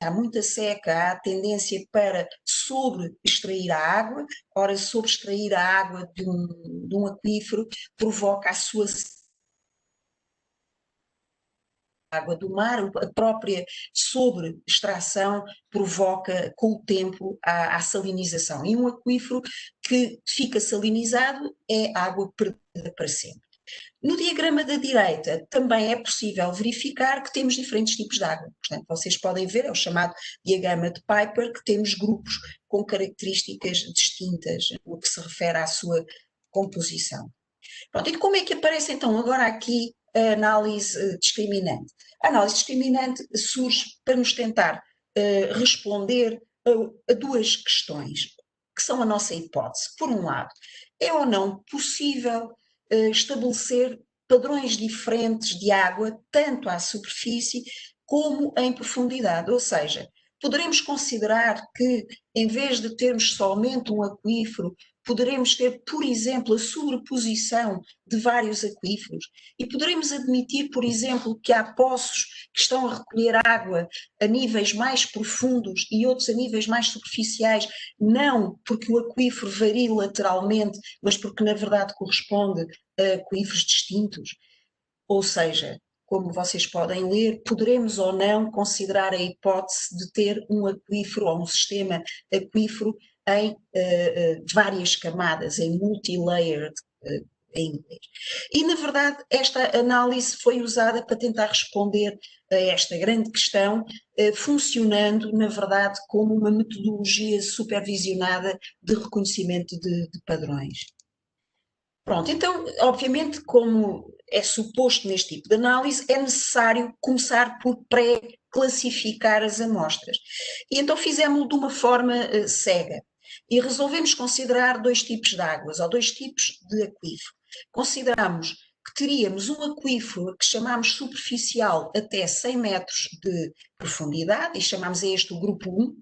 Há muita seca, há tendência para sobre-extrair a água. Ora, sobre-extrair a água de um aquífero provoca a sua água do mar, a própria sobre-extração provoca com o tempo a salinização. E um aquífero que fica salinizado é água perdida para sempre. No diagrama da direita também é possível verificar que temos diferentes tipos de água. Portanto, vocês podem ver, é o chamado diagrama de Piper, que temos grupos com características distintas no que se refere à sua composição. Pronto, e como é que aparece então agora aqui a análise discriminante? A análise discriminante surge para nos tentar responder a duas questões, que são a nossa hipótese. Por um lado, é ou não possível estabelecer padrões diferentes de água, tanto à superfície como em profundidade, ou seja, poderemos considerar que, em vez de termos somente um aquífero, poderemos ter, por exemplo, a sobreposição de vários aquíferos e poderemos admitir, por exemplo, que há poços que estão a recolher água a níveis mais profundos e outros a níveis mais superficiais, não porque o aquífero varia lateralmente, mas porque na verdade corresponde a aquíferos distintos. Ou seja, como vocês podem ler, poderemos ou não considerar a hipótese de ter um aquífero ou um sistema aquífero em várias camadas, em multi-layered em inglês. E, na verdade, esta análise foi usada para tentar responder a esta grande questão, funcionando, na verdade, como uma metodologia supervisionada de reconhecimento de padrões. Pronto, então, obviamente, como é suposto neste tipo de análise, é necessário começar por pré-classificar as amostras. E então fizemos-lo de uma forma cega. E resolvemos considerar dois tipos de águas, ou dois tipos de aquífero. Consideramos que teríamos um aquífero que chamamos superficial até 100 metros de profundidade, e chamamos a este o grupo 1,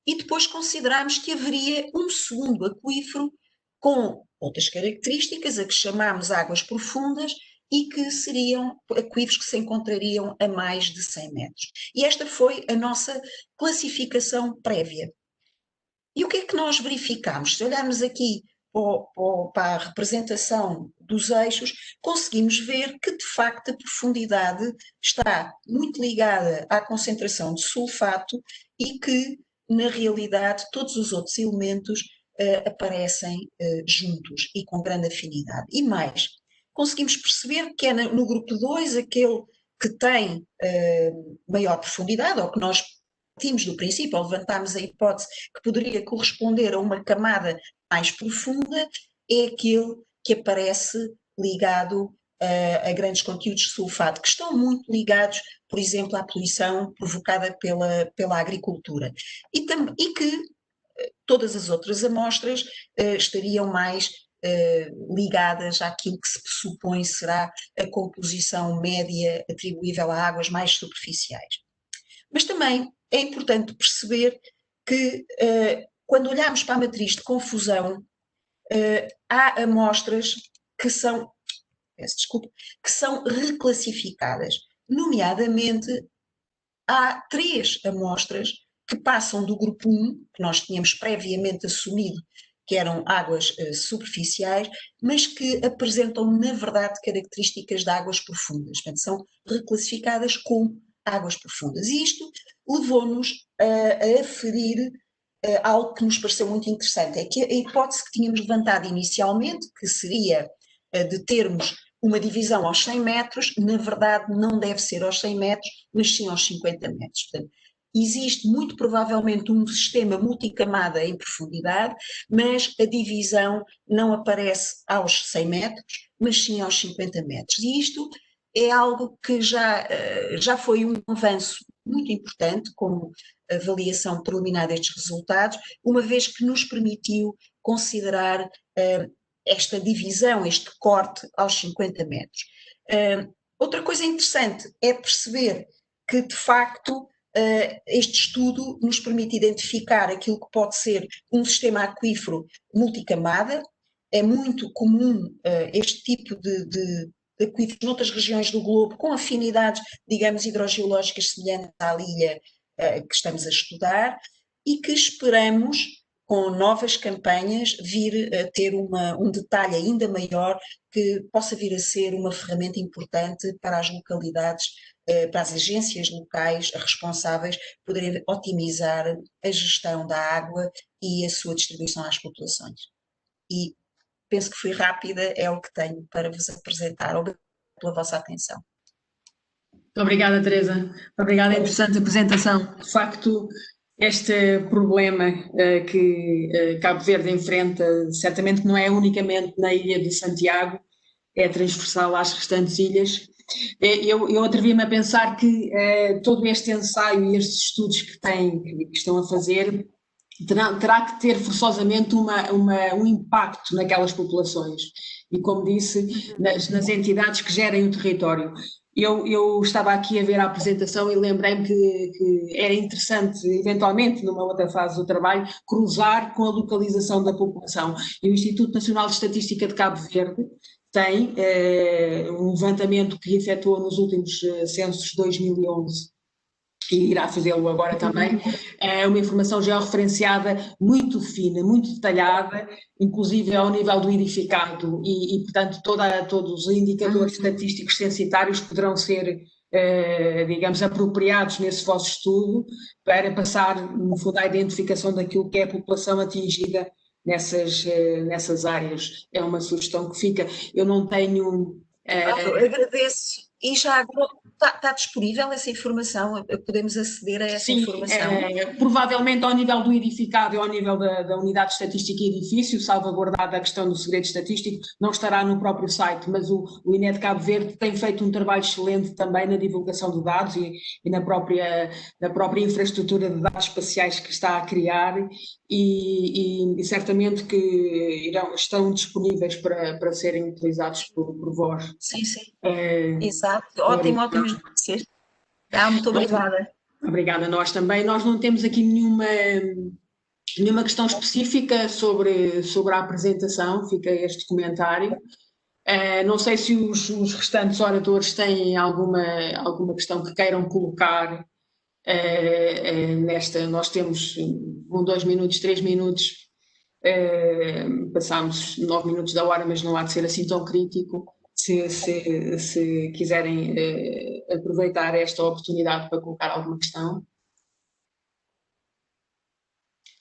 e depois consideramos que haveria um segundo aquífero com outras características, a que chamamos águas profundas, e que seriam aquíferos que se encontrariam a mais de 100 metros. E esta foi a nossa classificação prévia. E o que é que nós verificamos? Se olharmos aqui para a representação dos eixos, conseguimos ver que, de facto, a profundidade está muito ligada à concentração de sulfato e que, na realidade, todos os outros elementos aparecem juntos e com grande afinidade. E mais, conseguimos perceber que é no grupo 2 aquele que tem maior profundidade, ou que nós partimos do princípio, ou levantámos a hipótese que poderia corresponder a uma camada mais profunda, é aquele que aparece ligado a grandes conteúdos de sulfato, que estão muito ligados, por exemplo, à poluição provocada pela agricultura. E que todas as outras amostras estariam mais ligadas àquilo que se supõe será a composição média atribuível a águas mais superficiais. Mas também é importante perceber que quando olhamos para a matriz de confusão, há amostras que são, que são reclassificadas. Nomeadamente, há 3 amostras que passam do grupo 1, que nós tínhamos previamente assumido que eram águas superficiais, mas que apresentam, na verdade, características de águas profundas. Portanto, são reclassificadas como águas profundas. E isto levou-nos a aferir algo que nos pareceu muito interessante, é que a hipótese que tínhamos levantado inicialmente, que seria de termos uma divisão aos 100 metros, na verdade não deve ser aos 100 metros, mas sim aos 50 metros. Portanto, existe muito provavelmente um sistema multicamada em profundidade, mas a divisão não aparece aos 100 metros, mas sim aos 50 metros. E isto é algo que já foi um avanço muito importante como avaliação preliminar destes resultados, uma vez que nos permitiu considerar esta divisão, este corte aos 50 metros. Outra coisa interessante é perceber que, de facto, este estudo nos permite identificar aquilo que pode ser um sistema aquífero multicamada. É muito comum este tipo de aquíferos noutras regiões do globo, com afinidades, digamos, hidrogeológicas semelhantes à ilha que estamos a estudar, e que esperamos, com novas campanhas, vir a ter um detalhe ainda maior que possa vir a ser uma ferramenta importante para as localidades, para as agências locais responsáveis poderem otimizar a gestão da água e a sua distribuição às populações. E penso que fui rápida, é o que tenho para vos apresentar. Obrigada pela vossa atenção. Muito obrigada, Teresa. Muito obrigada, interessante apresentação. De facto, este problema que Cabo Verde enfrenta, certamente não é unicamente na ilha de Santiago, é transversal às restantes ilhas. Eu atrevi-me a pensar que todo este ensaio e estes estudos que estão a fazer terá que ter forçosamente um impacto naquelas populações e, como disse, nas entidades que gerem o território. Eu estava aqui a ver a apresentação e lembrei-me que era interessante, eventualmente, numa outra fase do trabalho, cruzar com a localização da população. E o Instituto Nacional de Estatística de Cabo Verde tem um levantamento que efetuou nos últimos censos de 2011 e irá fazê-lo agora também, é uma informação georreferenciada muito fina, muito detalhada, inclusive ao nível do edificado e portanto, todos os indicadores estatísticos censitários poderão ser, digamos, apropriados nesse vosso estudo para passar, no fundo, à identificação daquilo que é a população atingida nessas áreas. É uma sugestão que fica. Eu não tenho... Agradeço. E já agora está disponível essa informação? Podemos aceder a essa informação? Provavelmente ao nível do edificado e ao nível da unidade de estatística e edifício, salvaguardada a questão do segredo estatístico, não estará no próprio site, mas o INE de Cabo Verde tem feito um trabalho excelente também na divulgação de dados e na própria infraestrutura de dados espaciais que está a criar e certamente que estão disponíveis para serem utilizados por vós. Sim. Exato. Ótimo notícias. Muito obrigada. Obrigada, nós também. Nós não temos aqui nenhuma questão específica sobre a apresentação, fica este comentário. Não sei se os restantes oradores têm alguma questão que queiram colocar nesta. Nós temos 2 minutos, 3 minutos, passámos 9 minutos da hora, mas não há de ser assim tão crítico. Se quiserem aproveitar esta oportunidade para colocar alguma questão.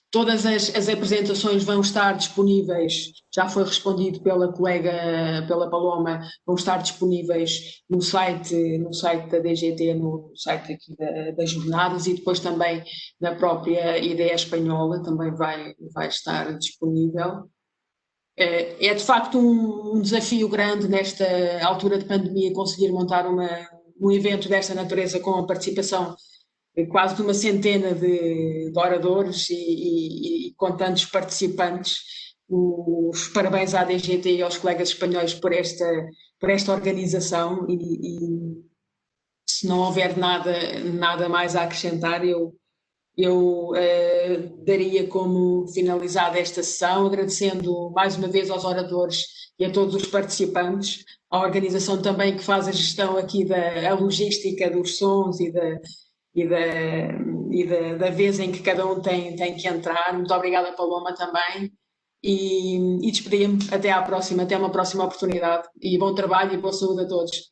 Todas as apresentações vão estar disponíveis, já foi respondido pela colega, pela Paloma, vão estar disponíveis no site da DGT, no site aqui das jornadas e depois também na própria IDEA espanhola também vai estar disponível. É de facto um desafio grande nesta altura de pandemia conseguir montar um evento desta natureza com a participação quase de uma centena de oradores e com tantos participantes. Os parabéns à DGT e aos colegas espanhóis por esta organização e se não houver nada mais a acrescentar, eu daria como finalizada esta sessão, agradecendo mais uma vez aos oradores e a todos os participantes, à organização também que faz a gestão aqui da logística dos sons e da vez em que cada um tem que entrar. Muito obrigada, Paloma, também. e despedia-me até à próxima, até uma próxima oportunidade, e bom trabalho e boa saúde a todos.